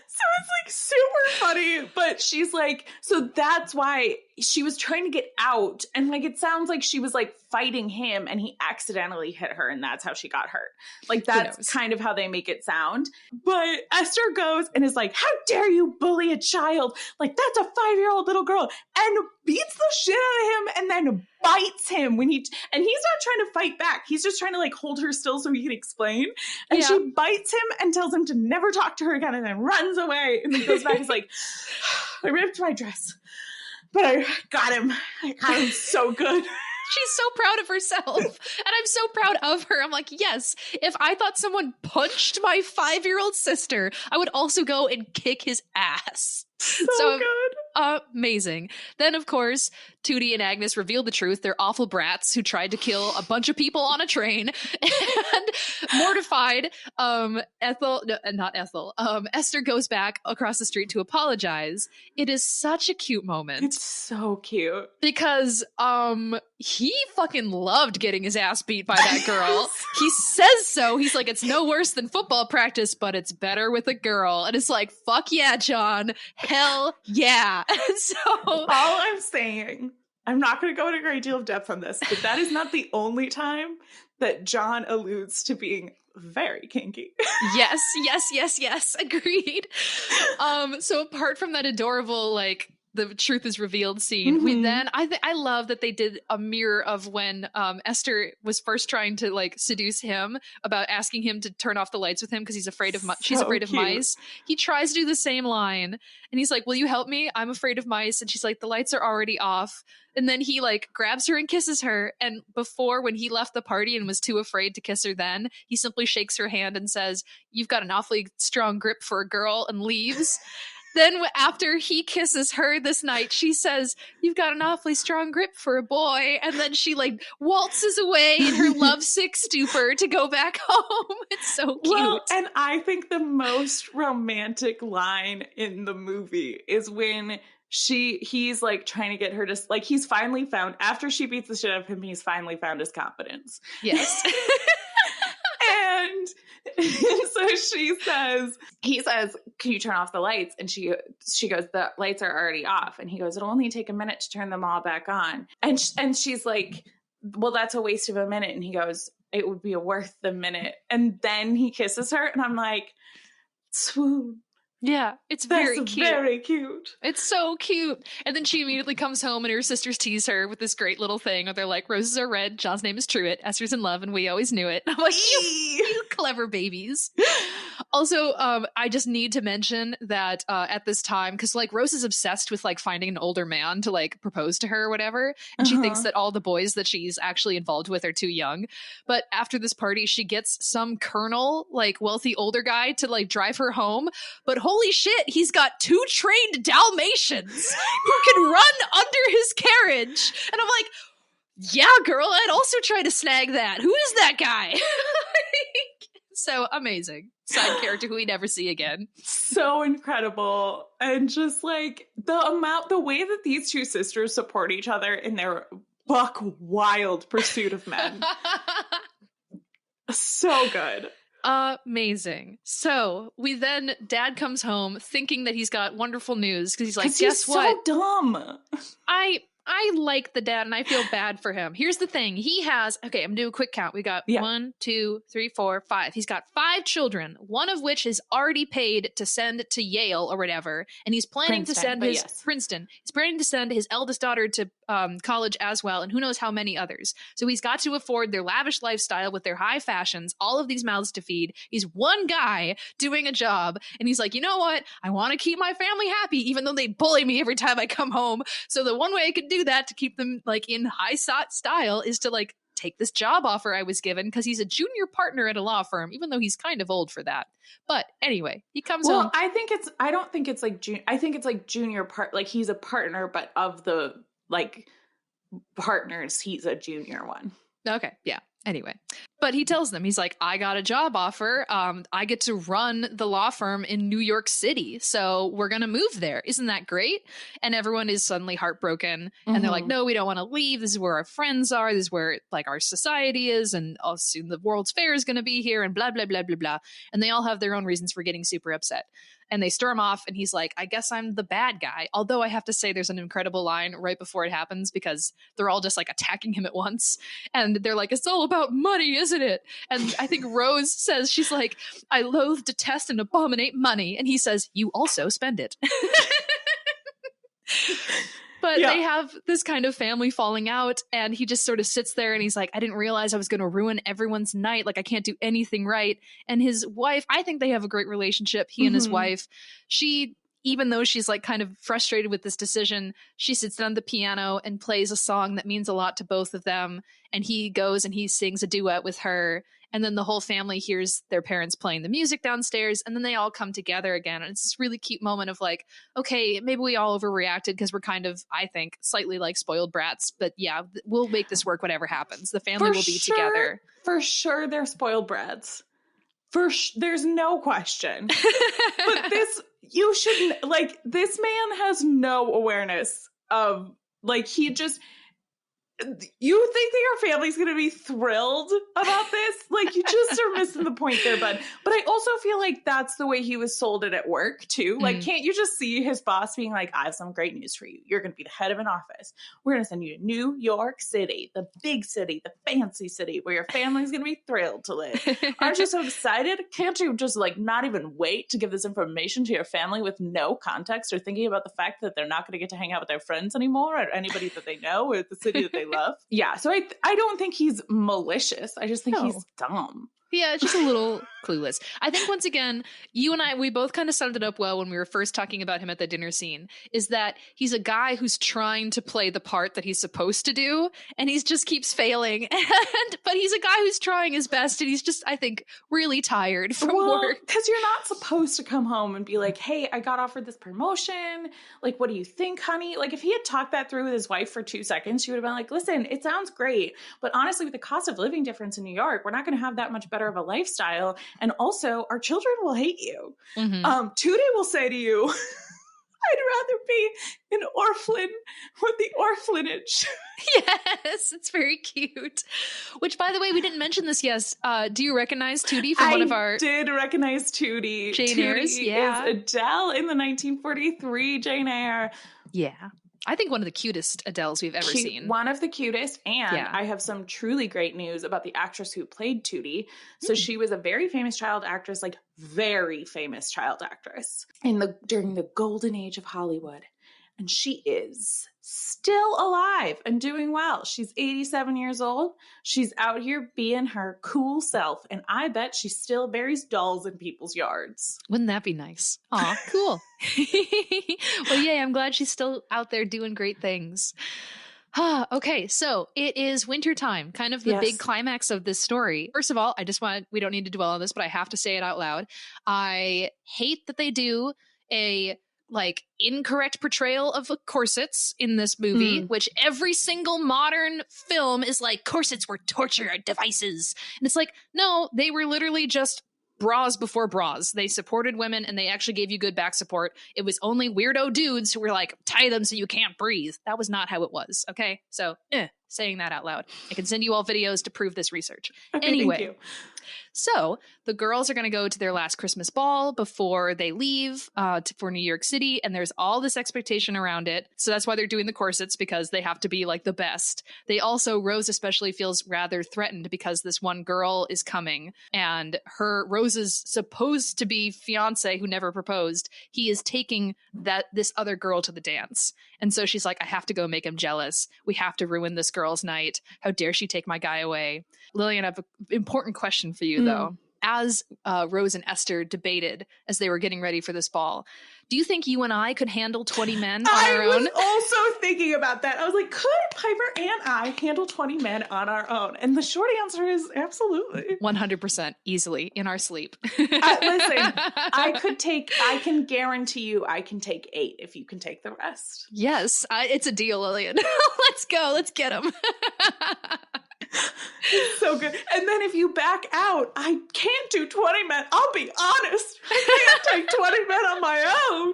So it's like super funny, but she's like, so that's why she was trying to get out. And like, it sounds like she was like fighting him and he accidentally hit her and that's how she got hurt. Like that's kind of how they make it sound. But Esther goes and is like, how dare you bully a child? Like that's a 5-year-old little girl, and beats the shit out of him and then bites him when and he's not trying to fight back. He's just trying to like hold her still so he can explain. And she bites him and tells him to never talk to her again and then runs away. And then goes back and is like, I ripped my dress, but I got him. I got him so good. She's so proud of herself. And I'm so proud of her. I'm like, yes, if I thought someone punched my 5-year-old sister, I would also go and kick his ass. So good. Amazing. Then, of course, Tootie and Agnes reveal the truth. They're awful brats who tried to kill a bunch of people on a train. And mortified, Esther goes back across the street to apologize. It is such a cute moment. It's so cute. Because he fucking loved getting his ass beat by that girl. He says so. He's like, it's no worse than football practice, but it's better with a girl. And it's like, fuck yeah, John. Hell yeah. So all I'm saying, I'm not going to go into a great deal of depth on this, but that is not the only time that John alludes to being very kinky. Yes. Agreed. So apart from that adorable, like, the truth is revealed scene. We then I love that they did a mirror of when Esther was first trying to like seduce him about asking him to turn off the lights with him because he's afraid of she's afraid of mice. He tries to do the same line and he's like, will you help me? I'm afraid of mice. And she's like, the lights are already off. And then he like grabs her and kisses her. And before, when he left the party and was too afraid to kiss her, then he simply shakes her hand and says, you've got an awfully strong grip for a girl, and leaves. Then after he kisses her this night, she says, you've got an awfully strong grip for a boy. And then she like waltzes away in her lovesick stupor to go back home. It's so cute. Well, and I think the most romantic line in the movie is when he's like trying to get her to, like, he's finally found, after she beats the shit out of him, he's finally found his confidence. Yes. And so he says, can you turn off the lights? And she goes, the lights are already off. And he goes, it'll only take a minute to turn them all back on. And she's like, well, that's a waste of a minute. And he goes, it would be worth the minute. And then he kisses her. And I'm like, swoon. Yeah, it's very cute. Very cute. It's so cute. And then she immediately comes home and her sisters tease her with this great little thing where they're like, roses are red, John's name is Truett, Esther's in love, and we always knew it. I'm like, you clever babies. Also, I just need to mention that at this time, because like Rose is obsessed with like finding an older man to like propose to her or whatever, and she thinks that all the boys that she's actually involved with are too young. But after this party, she gets some colonel, like wealthy older guy to like drive her home. But holy shit, he's got 2 trained Dalmatians who can run under his carriage. And I'm like, yeah, girl, I'd also try to snag that. Who is that guy? So amazing. Side character who we never see again. So incredible. And just like the way that these 2 sisters support each other in their buck wild pursuit of men. So good. Amazing. So Dad comes home thinking that he's got wonderful news because he's like, guess what? So dumb. I like the dad and I feel bad for him. Here's the thing. He has, okay, I'm gonna do a quick count. We got 1, 2, 3, 4, 5. He's got 5 children, one of which is already paid to send to Yale or whatever. And he's planning to send Princeton. He's planning to send his eldest daughter to college as well. And who knows how many others. So he's got to afford their lavish lifestyle with their high fashions, all of these mouths to feed. He's one guy doing a job. And he's like, you know what? I want to keep my family happy, even though they bully me every time I come home. So the one way I could do that to keep them like in high style is to like take this job offer I was given because he's a junior partner at a law firm, even though he's kind of old for that. But anyway, he comes home. I don't think it's like, I think it's like junior like he's a partner, but of the like partners, he's a junior one. Okay. Yeah. Anyway, but he tells them, he's like, I got a job offer. I get to run the law firm in New York City. So we're going to move there. Isn't that great? And everyone is suddenly heartbroken. And they're like, no, we don't want to leave. This is where our friends are. This is where like our society is. And soon the World's Fair is going to be here and blah, blah, blah, blah, blah. And they all have their own reasons for getting super upset. And they storm off, and he's like, I guess I'm the bad guy. Although I have to say there's an incredible line right before it happens because they're all just like attacking him at once. And they're like, it's all about money, isn't it? And I think Rose says, she's like, I loathe, detest, and abominate money. And he says, you also spend it. But they have this kind of family falling out, and he just sort of sits there and he's like, I didn't realize I was going to ruin everyone's night. Like, I can't do anything right. And his wife, I think they have a great relationship, he and his wife. She, even though she's like kind of frustrated with this decision, she sits down at the piano and plays a song that means a lot to both of them. And he goes and he sings a duet with her. And then the whole family hears their parents playing the music downstairs, and then they all come together again. And it's this really cute moment of like, okay, maybe we all overreacted because we're kind of, I think, slightly like spoiled brats. But yeah, we'll make this work whatever happens. The family will be together. For sure, they're spoiled brats. There's no question. But you shouldn't, like, this man has no awareness of, like, he just... You think that your family's going to be thrilled about this? Like, you just are missing the point there, bud. But I also feel like that's the way he was sold it at work, too. Like, can't you just see his boss being like, I have some great news for you. You're going to be the head of an office. We're going to send you to New York City, the big city, the fancy city where your family's going to be thrilled to live. Aren't you so excited? Can't you just, like, not even wait to give this information to your family with no context or thinking about the fact that they're not going to get to hang out with their friends anymore or anybody that they know or the city that they love? Yeah, so I don't think he's malicious. I just think he's dumb. Yeah, it's just a little clueless. I think, once again, you and I, we both kind of summed it up well when we were first talking about him at the dinner scene, is that he's a guy who's trying to play the part that he's supposed to do, and he just keeps failing. But he's a guy who's trying his best, and he's just, I think, really tired from work. Because you're not supposed to come home and be like, hey, I got offered this promotion. Like, what do you think, honey? Like, if he had talked that through with his wife for 2 seconds, she would have been like, listen, it sounds great, but honestly, with the cost of living difference in New York, we're not going to have that much better of a lifestyle, and also our children will hate you. Tootie will say to you, I'd rather be an orphan with the orphanage. Yes, it's very cute. Which, by the way, we didn't mention this yet. Do you recognize Tootie from one of our... I did recognize Tootie. Jane Eyre's, yeah. Is Adele in the 1943 Jane Eyre. Yeah. I think one of the cutest Adeles we've ever seen. One of the cutest. And I have some truly great news about the actress who played Tootie. So she was a very famous child actress, like very famous child actress during the golden age of Hollywood. And she is still alive and doing well. She's 87 years old. She's out here being her cool self. And I bet she still buries dolls in people's yards. Wouldn't that be nice? Aw, cool. Well, yay, I'm glad she's still out there doing great things. Okay, so it is wintertime, kind of the big climax of this story. First of all, we don't need to dwell on this, but I have to say it out loud. I hate that they do a incorrect portrayal of corsets in this movie, which every single modern film is like, corsets were torture devices. And it's like, no, they were literally just bras before bras. They supported women and they actually gave you good back support. It was only weirdo dudes who were like, tie them so you can't breathe. That was not how it was. Okay. So saying that out loud. I can send you all videos to prove this research. Okay, anyway. thank you. So the girls are going to go to their last Christmas ball before they leave for New York City. And there's all this expectation around it. So that's why they're doing the corsets, because they have to be like the best. Rose especially feels rather threatened because this one girl is coming, and Rose's supposed to be fiance who never proposed. He is taking this other girl to the dance. And so she's like, I have to go make him jealous. We have to ruin this girl's night. How dare she take my guy away? Lillian, I have an important question for you, though. as Rose and Esther debated as they were getting ready for this ball, do you think you and I could handle 20 men on our own? I was also thinking about that. I was like, could Piper and I handle 20 men on our own? And the short answer is absolutely. 100% easily in our sleep. Listen, I can guarantee you I can take 8 if you can take the rest. Yes, it's a deal, Lillian. Let's go. Let's get them. So good. And then if you back out, I can't do 20 men. I'll be honest. I can't take 20 men on my own.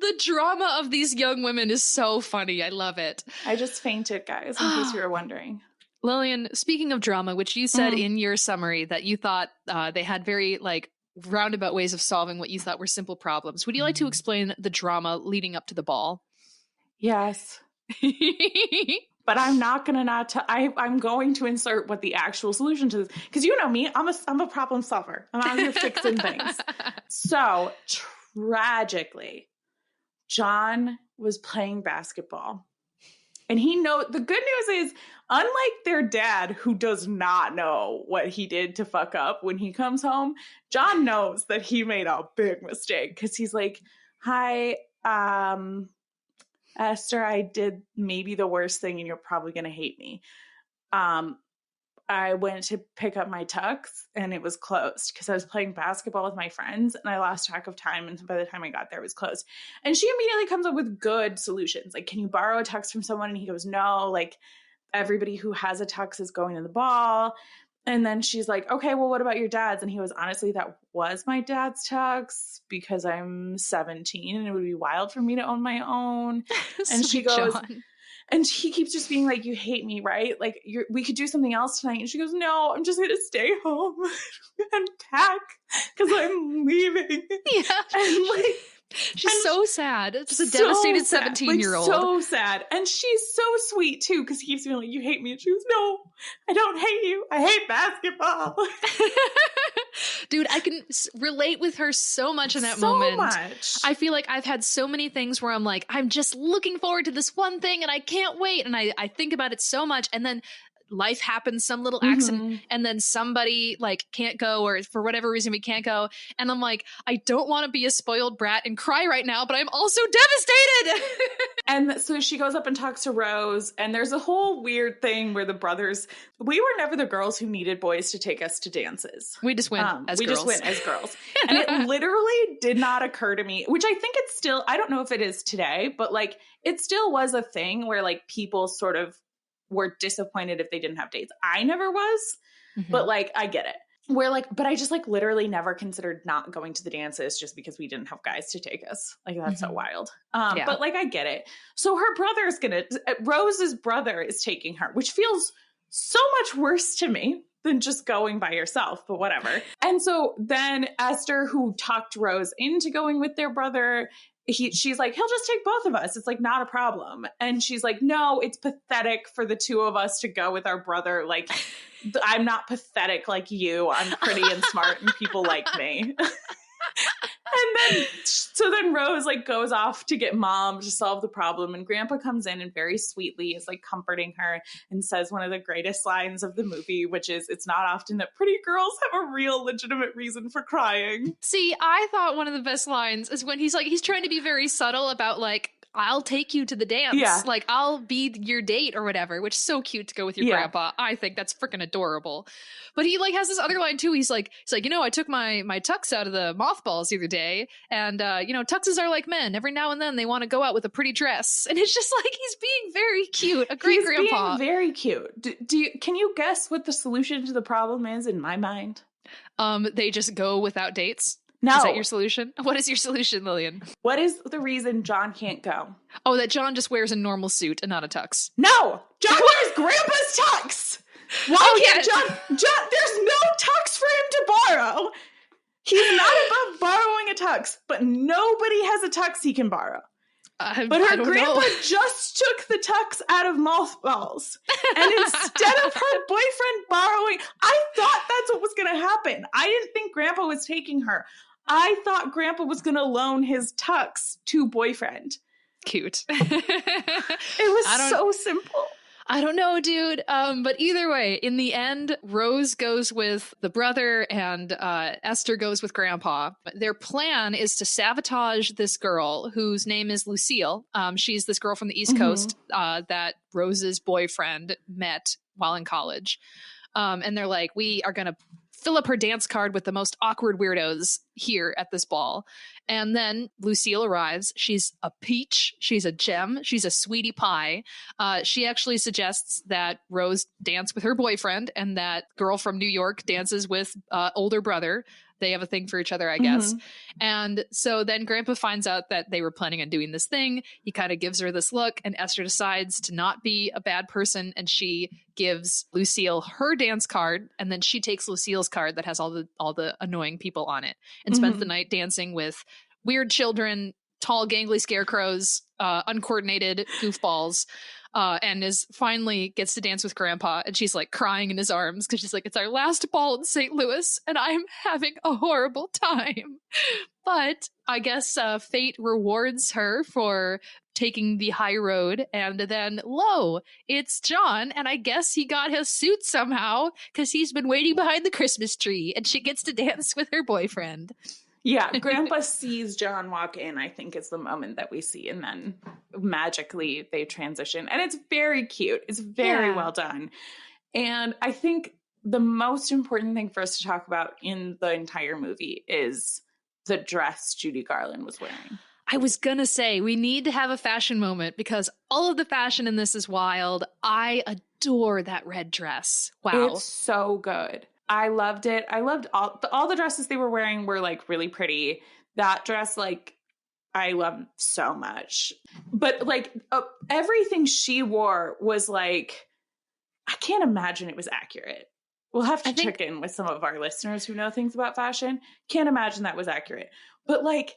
The drama of these young women is so funny. I love it. I just fainted, guys, in case you were wondering. Lillian, speaking of drama, which you said in your summary that you thought they had very roundabout ways of solving what you thought were simple problems. Would you like to explain the drama leading up to the ball? Yes. But I'm not going to not tell. I'm going to insert what the actual solution to this, because you know me, I'm a problem solver. I'm out here fixing things. So tragically, John was playing basketball, and the good news is, unlike their dad, who does not know what he did to fuck up when he comes home, John knows that he made a big mistake, because he's like, hi, Esther, I did maybe the worst thing and you're probably going to hate me. I went to pick up my tux and it was closed because I was playing basketball with my friends and I lost track of time. And by the time I got there, it was closed. And she immediately comes up with good solutions. Like, can you borrow a tux from someone? And he goes, no, like everybody who has a tux is going to the ball. And then she's like, okay, well, what about your dad's? And he was, honestly, that was my dad's tux because I'm 17 and it would be wild for me to own my own. And she goes, John. And he keeps just being like, you hate me, right? Like, we could do something else tonight. And she goes, no, I'm just going to stay home and pack because I'm leaving. Yeah. And like, she's so sad. It's a devastated 17-year-old. So sad. And she's so sweet, too, because he keeps being like, you hate me. And she goes, no, I don't hate you. I hate basketball. Dude, I can relate with her so much in that moment. So much. I feel like I've had so many things where I'm like, I'm just looking forward to this one thing and I can't wait. And I think about it so much. And then life happens, some little accident, and then somebody like can't go, or for whatever reason we can't go. And I'm like, I don't want to be a spoiled brat and cry right now, but I'm also devastated. And so she goes up and talks to Rose, and there's a whole weird thing where the brothers, we were never the girls who needed boys to take us to dances. We just went as girls. We just went as girls. And it literally did not occur to me, which I think it's still, I don't know if it is today, but like it still was a thing where like people sort of were disappointed if they didn't have dates. I never was, but like, I get it. We're like, but I just like literally never considered not going to the dances just because we didn't have guys to take us. Like, that's so wild. But like, I get it. So her brother's Rose's brother is taking her, which feels so much worse to me than just going by yourself, but whatever. And so then Esther, who talked Rose into going with their brother, she's like, he'll just take both of us. It's like not a problem. And she's like, no, it's pathetic for the two of us to go with our brother. Like, I'm not pathetic like you. I'm pretty and smart and people like me. And then Rose like goes off to get mom to solve the problem. And grandpa comes in and very sweetly is like comforting her and says one of the greatest lines of the movie, which is, it's not often that pretty girls have a real legitimate reason for crying. See, I thought one of the best lines is when he's trying to be very subtle about like, I'll take you to the dance. Yeah. Like, I'll be your date or whatever, which is so cute to go with your grandpa. I think that's freaking adorable. But he like has this other line too. He's like, you know, I took my tux out of the mothballs the other day. And, you know, tuxes are like men. Every now and then they want to go out with a pretty dress. And it's just like, he's being very cute. A great grandpa. Being very cute. Can you guess what the solution to the problem is in my mind? They just go without dates. No. Is that your solution? What is your solution, Lillian? What is the reason John can't go? Oh, that John just wears a normal suit and not a tux. No! John wears grandpa's tux! Why can't John? There's no tux for him to borrow! He's not above borrowing a tux, but nobody has a tux he can borrow. But her grandpa just took the tux out of mothballs. And instead of her boyfriend borrowing, I thought that's what was going to happen. I didn't think grandpa was taking her. I thought grandpa was going to loan his tux to boyfriend. Cute. It was so simple. I don't know, dude. But either way, in the end, Rose goes with the brother and Esther goes with grandpa. Their plan is to sabotage this girl whose name is Lucille. She's this girl from the East Mm-hmm. Coast that Rose's boyfriend met while in college. And they're like, we are going to fill up her dance card with the most awkward weirdos here at this ball. And then Lucille arrives. She's a peach. She's a gem. She's a sweetie pie. She actually suggests that Rose dance with her boyfriend and that girl from New York dances with older brother. They have a thing for each other, I guess. Mm-hmm. And so then Grandpa finds out that they were planning on doing this thing. He kind of gives her this look, and Esther decides to not be a bad person, and she gives Lucille her dance card, and then she takes Lucille's card that has all the annoying people on it, and spends the Mm-hmm. night dancing with weird children, tall, gangly scarecrows, uncoordinated goofballs. And is finally gets to dance with grandpa, and she's like crying in his arms because she's like, it's our last ball in St. Louis and I'm having a horrible time. But I guess fate rewards her for taking the high road, and then lo, it's John, and I guess he got his suit somehow because he's been waiting behind the Christmas tree, and she gets to dance with her boyfriend. Yeah, Grandpa sees John walk in, I think is the moment that we see. And then magically they transition. And it's very cute. It's very well done. And I think the most important thing for us to talk about in the entire movie is the dress Judy Garland was wearing. I was gonna say, we need to have a fashion moment because all of the fashion in this is wild. I adore that red dress. Wow. It's so good. I loved it. I loved all the dresses they were wearing were like really pretty. That dress, like, I love so much. But like everything she wore was like, I can't imagine it was accurate. We'll have to check in with some of our listeners who know things about fashion. Can't imagine that was accurate. But like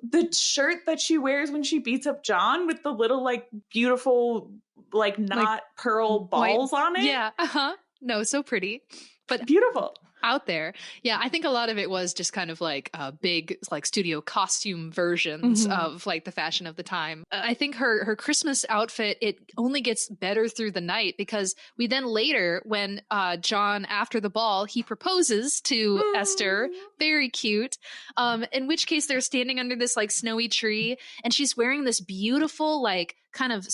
the shirt that she wears when she beats up John with the little like beautiful like not like, pearl balls on it. Yeah. Uh-huh. No, so pretty. But beautiful. Out there. Yeah, I think a lot of it was just kind of like big like studio costume versions of like the fashion of the time. I think her Christmas outfit, it only gets better through the night because we then later when John after the ball, he proposes to Esther, very cute. In which case they're standing under this like snowy tree and she's wearing this beautiful like kind of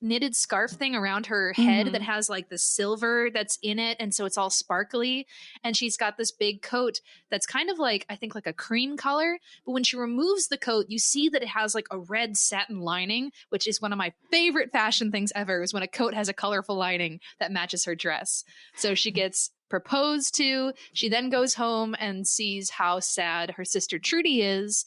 knitted scarf thing around her head that has like the silver that's in it, and so it's all sparkly, and she's got this big coat that's kind of like, I think like a cream color, but when she removes the coat you see that it has like a red satin lining, which is one of my favorite fashion things ever, is when a coat has a colorful lining that matches her dress. So she gets proposed to. She then goes home and sees how sad her sister Trudy is.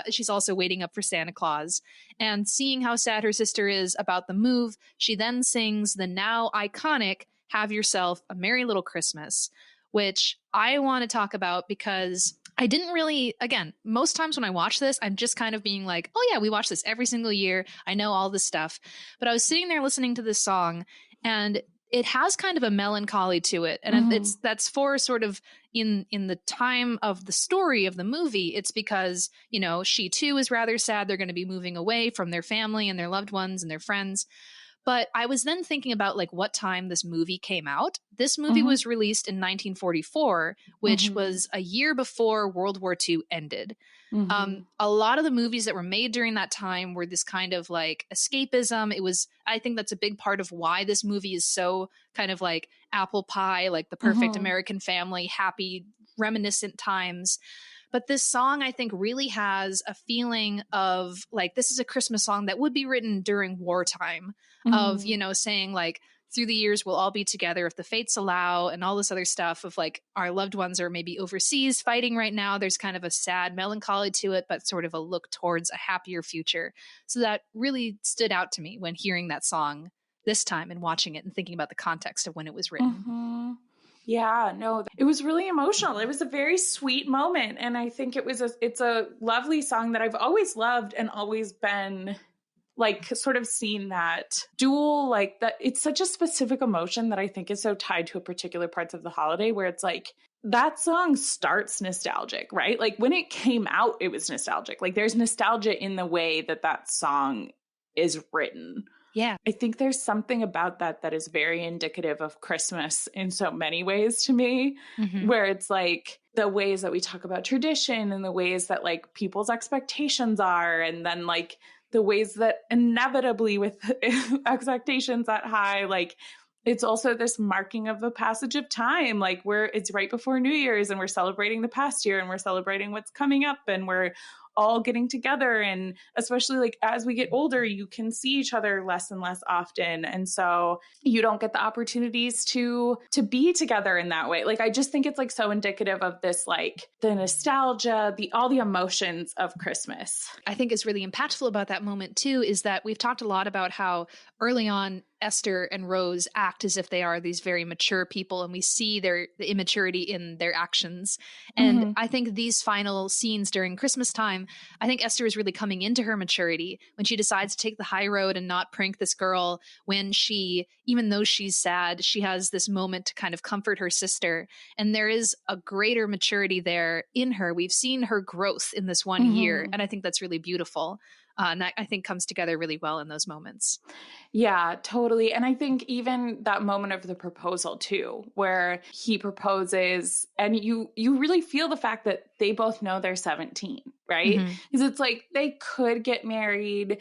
She's also waiting up for Santa Claus. And seeing how sad her sister is about the move, she then sings the now iconic Have Yourself a Merry Little Christmas, which I want to talk about because I didn't really, again, most times when I watch this, I'm just kind of being like, oh yeah, we watch this every single year. I know all this stuff. But I was sitting there listening to this song and it has kind of a melancholy to it. And that's for sort of in the time of the story of the movie, it's because, you know, she too is rather sad. They're going to be moving away from their family and their loved ones and their friends. But I was then thinking about like what time this movie came out. This movie was released in 1944, which was a year before World War II ended. A lot of the movies that were made during that time were this kind of like escapism. It was, I think that's a big part of why this movie is so kind of like apple pie, like the perfect American family, happy, reminiscent times. But this song, I think, really has a feeling of like, this is a Christmas song that would be written during wartime of, you know, saying like, through the years, we'll all be together if the fates allow, and all this other stuff of like our loved ones are maybe overseas fighting right now. There's kind of a sad melancholy to it, but sort of a look towards a happier future. So that really stood out to me when hearing that song this time and watching it and thinking about the context of when it was written. Yeah, no, it was really emotional. It was a very sweet moment. And I think it's a lovely song that I've always loved and always been like sort of seen that dual, like that it's such a specific emotion that I think is so tied to a particular parts of the holiday where it's like that song starts nostalgic, right? Like when it came out, it was nostalgic. Like there's nostalgia in the way that that song is written. Yeah. I think there's something about that that is very indicative of Christmas in so many ways to me, Mm-hmm. where it's like the ways that we talk about tradition and the ways that like people's expectations are, and then like the ways that inevitably with expectations that high, like it's also this marking of the passage of time, like where it's right before New Year's and we're celebrating the past year and we're celebrating what's coming up and we're all getting together. And especially like as we get older, you can see each other less and less often, and so you don't get the opportunities to be together in that way. Like I just think it's like so indicative of this, like the nostalgia, the all the emotions of Christmas. I think is really impactful about that moment too is that we've talked a lot about how early on Esther and Rose act as if they are these very mature people, and we see the immaturity in their actions. And Mm-hmm. I think these final scenes during Christmas time, I think Esther is really coming into her maturity when she decides to take the high road and not prank this girl, when she, even though she's sad, she has this moment to kind of comfort her sister. And there is a greater maturity there in her. We've seen her growth in this one year. Mm-hmm. And I think that's really beautiful. And that I think comes together really well in those moments. Yeah, totally. And I think even that moment of the proposal too, where he proposes and you really feel the fact that they both know they're 17, right? Mm-hmm. Because it's like they could get married.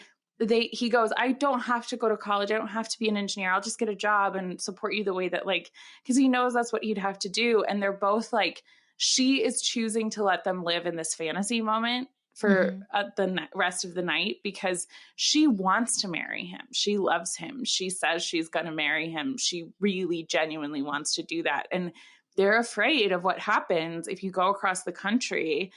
He goes, I don't have to go to college. I don't have to be an engineer. I'll just get a job and support you the way that like, because he knows that's what he'd have to do. And they're both like, she is choosing to let them live in this fantasy moment for Mm-hmm. the rest of the night because she wants to marry him. She loves him. She says she's going to marry him. She really genuinely wants to do that. And they're afraid of what happens if you go across the country.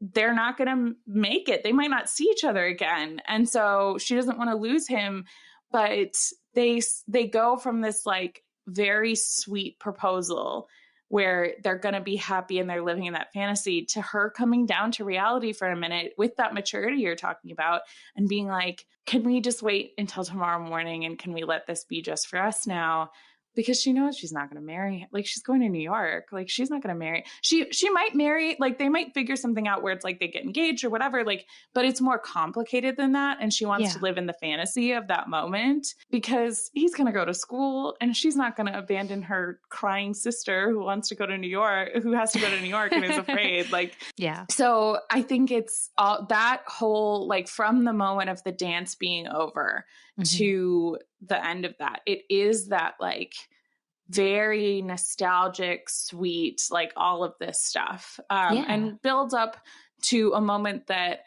They're not going to make it. They might not see each other again. And so she doesn't want to lose him, but they go from this like very sweet proposal where they're going to be happy and they're living in that fantasy to her coming down to reality for a minute with that maturity you're talking about and being like, can we just wait until tomorrow morning and can we let this be just for us now? Because she knows she's not going to marry. Like she's going to New York. Like she's not going to marry. She might marry. Like they might figure something out where it's like they get engaged or whatever. Like, but it's more complicated than that. And she wants to Yeah. live in the fantasy of that moment because he's going to go to school and she's not going to abandon her crying sister who wants to go to New York, who has to go to New York and is afraid. Like, Yeah. so I think it's all that whole like from the moment of the dance being over Mm-hmm. to the end of that, it is that like very nostalgic, sweet, like all of this stuff, Yeah. and builds up to a moment that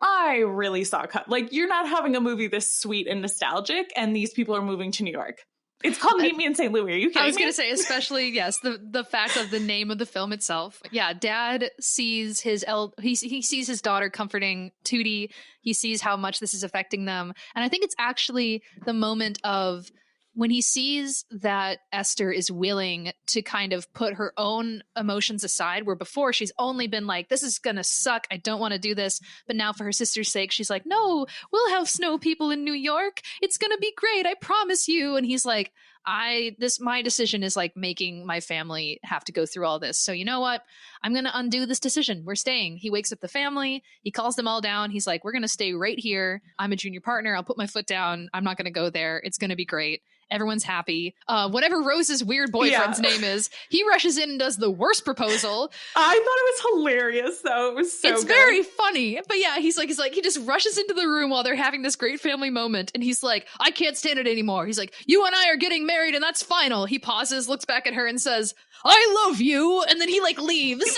I really saw cut. Like you're not having a movie this sweet and nostalgic, and these people are moving to New York. It's called Meet Me in St. Louis. Are you kidding I was me? going to say, especially, yes, the fact of the name of the film itself. Yeah, Dad sees he sees his daughter comforting Tootie. He sees how much this is affecting them, and I think it's actually the moment of when he sees that Esther is willing to kind of put her own emotions aside, where before she's only been like, "This is gonna suck. I don't want to do this," but now for her sister's sake, she's like, "No, we'll have snow people in New York. It's gonna be great. I promise you." And he's like, my decision is like making my family have to go through all this. So you know what? I'm going to undo this decision. We're staying. He wakes up the family. He calls them all down. He's like, we're going to stay right here. I'm a junior partner. I'll put my foot down. I'm not going to go there. It's going to be great. Everyone's happy. Whatever Rose's weird boyfriend's name is, he rushes in and does the worst proposal. I thought it was hilarious, though. It was so It's good. very funny. But yeah, he's like, he just rushes into the room while they're having this great family moment. And he's like, I can't stand it anymore. He's like, you and I are getting married and that's final. He pauses, looks back at her and says, I love you. And then he like leaves.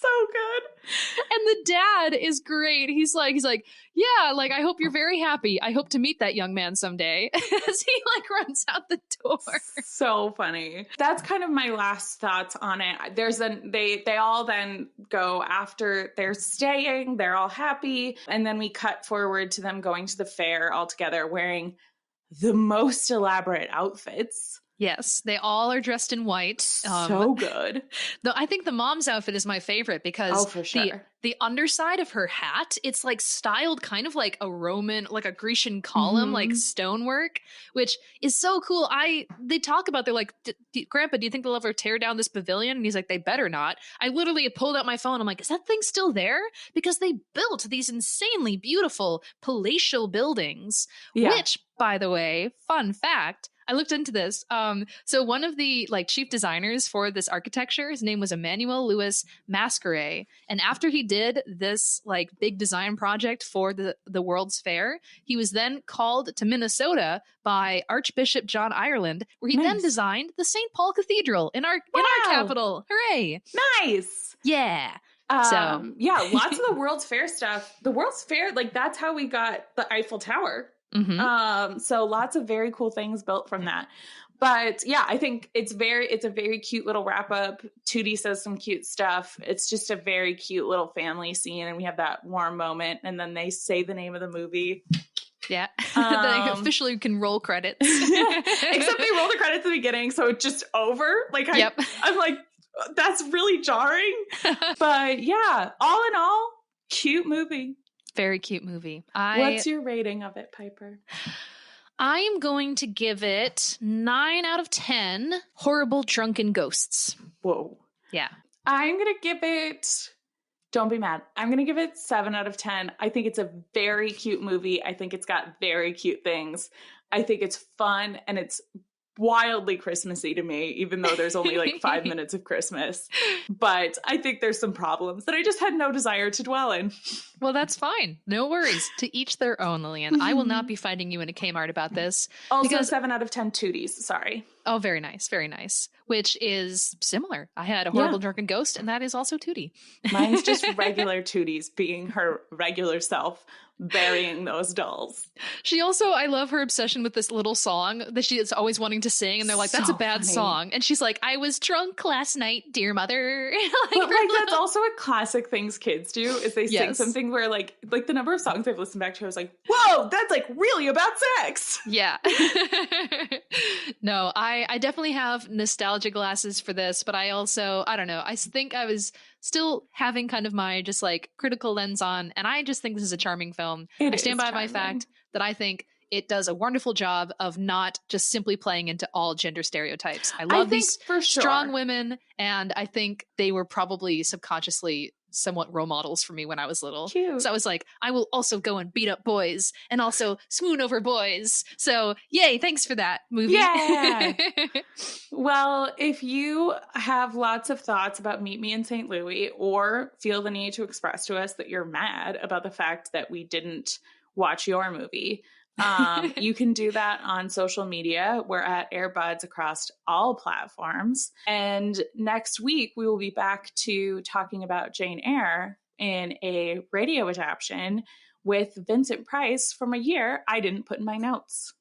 So good. And the dad is great. He's like, yeah, like, I hope you're very happy. I hope to meet that young man someday. As he like runs out the door. So funny. That's kind of my last thoughts on it. They all then go after they're staying, they're all happy. And then we cut forward to them going to the fair all together wearing the most elaborate outfits. Yes, they all are dressed in white. So good. Though I think the mom's outfit is my favorite Oh, because for sure. the underside of her hat, it's like styled kind of like a Roman, like a Grecian column, like Mhm. stonework, which is so cool. They talk about, they're like, Grandpa, do you think they'll ever tear down this pavilion? And he's like, they better not. I literally pulled out my phone. I'm like, is that thing still there? Because they built these insanely beautiful palatial buildings, Yeah. which, by the way, fun fact, I looked into this. So one of the like chief designers for this architecture, his name was Emmanuel Louis Masqueret. And after he did this like big design project for the World's Fair, he was then called to Minnesota by Archbishop John Ireland, where he then Nice. designed the St. Paul Cathedral in our Wow. capital. Hooray! Nice. Yeah. Yeah, lots of the World's Fair stuff. The World's Fair, like that's how we got the Eiffel Tower. So lots of very cool things built from that. But yeah, I think it's a very cute little wrap up. Tootie says some cute stuff. It's just a very cute little family scene, and we have that warm moment, and then they say the name of the movie. Yeah. They officially can roll credits. Except they roll the credits at the beginning, so it's just over. Like I'm like, that's really jarring. But yeah, all in all, cute movie. Very cute movie. What's your rating of it, Piper? I am going to give it 9 out of 10 horrible drunken ghosts. Whoa. Yeah. I'm going to give it, don't be mad, I'm going to give it 7 out of 10. I think it's a very cute movie. I think it's got very cute things. I think it's fun, and it's wildly Christmassy to me, even though there's only like 5 minutes of Christmas. But I think there's some problems that I just had no desire to dwell in. Well, that's fine. No worries. To each their own, Lillian. I will not be fighting you in a Kmart about this. Also, because 7 out of 10 tooties. Sorry. Oh, very nice. Very nice. Which is similar. I had a horrible drunken ghost, and that is also Tootie. Mine's just regular Tooties being her regular self, burying those dolls. She also, I love her obsession with this little song that she is always wanting to sing, and they're like, that's a bad song. And she's like, I was drunk last night, dear mother. That's also a classic things kids do, is they sing something where like the number of songs I've listened back to, I was like, whoa, that's like really about sex. Yeah. No, I definitely have nostalgia glasses for this, but I also, I don't know, I think I was still having kind of my just like critical lens on, and I just think this is a charming film. I stand by my fact that I think it does a wonderful job of not just simply playing into all gender stereotypes. I love these strong women, and I think they were probably subconsciously somewhat role models for me when I was little. Cute. So I was like, I will also go and beat up boys and also swoon over boys. So yay, thanks for that movie. Yeah. Well, if you have lots of thoughts about Meet Me in St. Louis, or feel the need to express to us that you're mad about the fact that we didn't watch your movie, you can do that on social media. We're at Airbuds across all platforms. And next week, we will be back to talking about Jane Eyre in a radio adaptation with Vincent Price from a year I didn't put in my notes.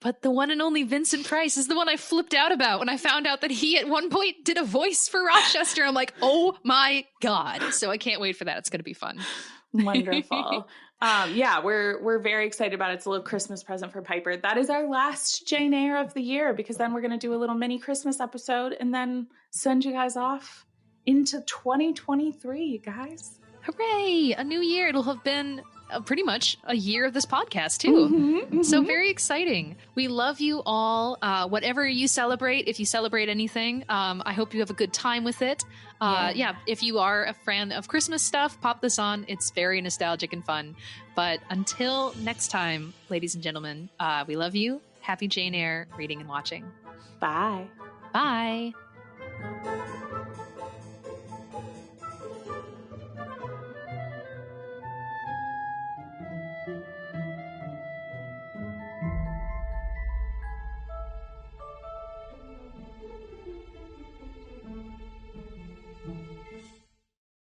But the one and only Vincent Price is the one I flipped out about when I found out that he at one point did a voice for Rochester. I'm like, oh my God. So I can't wait for that. It's going to be fun. Wonderful. Yeah, we're very excited about it. It's a little Christmas present for Piper. That is our last Jane Eyre of the year, because then we're going to do a little mini Christmas episode and then send you guys off into 2023, guys. Hooray! A new year. It'll have been pretty much a year of this podcast too. So very exciting. We love you all. Whatever you celebrate, if you celebrate anything, I hope you have a good time with it. Yeah, if you are a fan of Christmas stuff, pop this on. It's very nostalgic and fun. But until next time, ladies and gentlemen, we love you. Happy Jane Eyre reading and watching. Bye. Bye.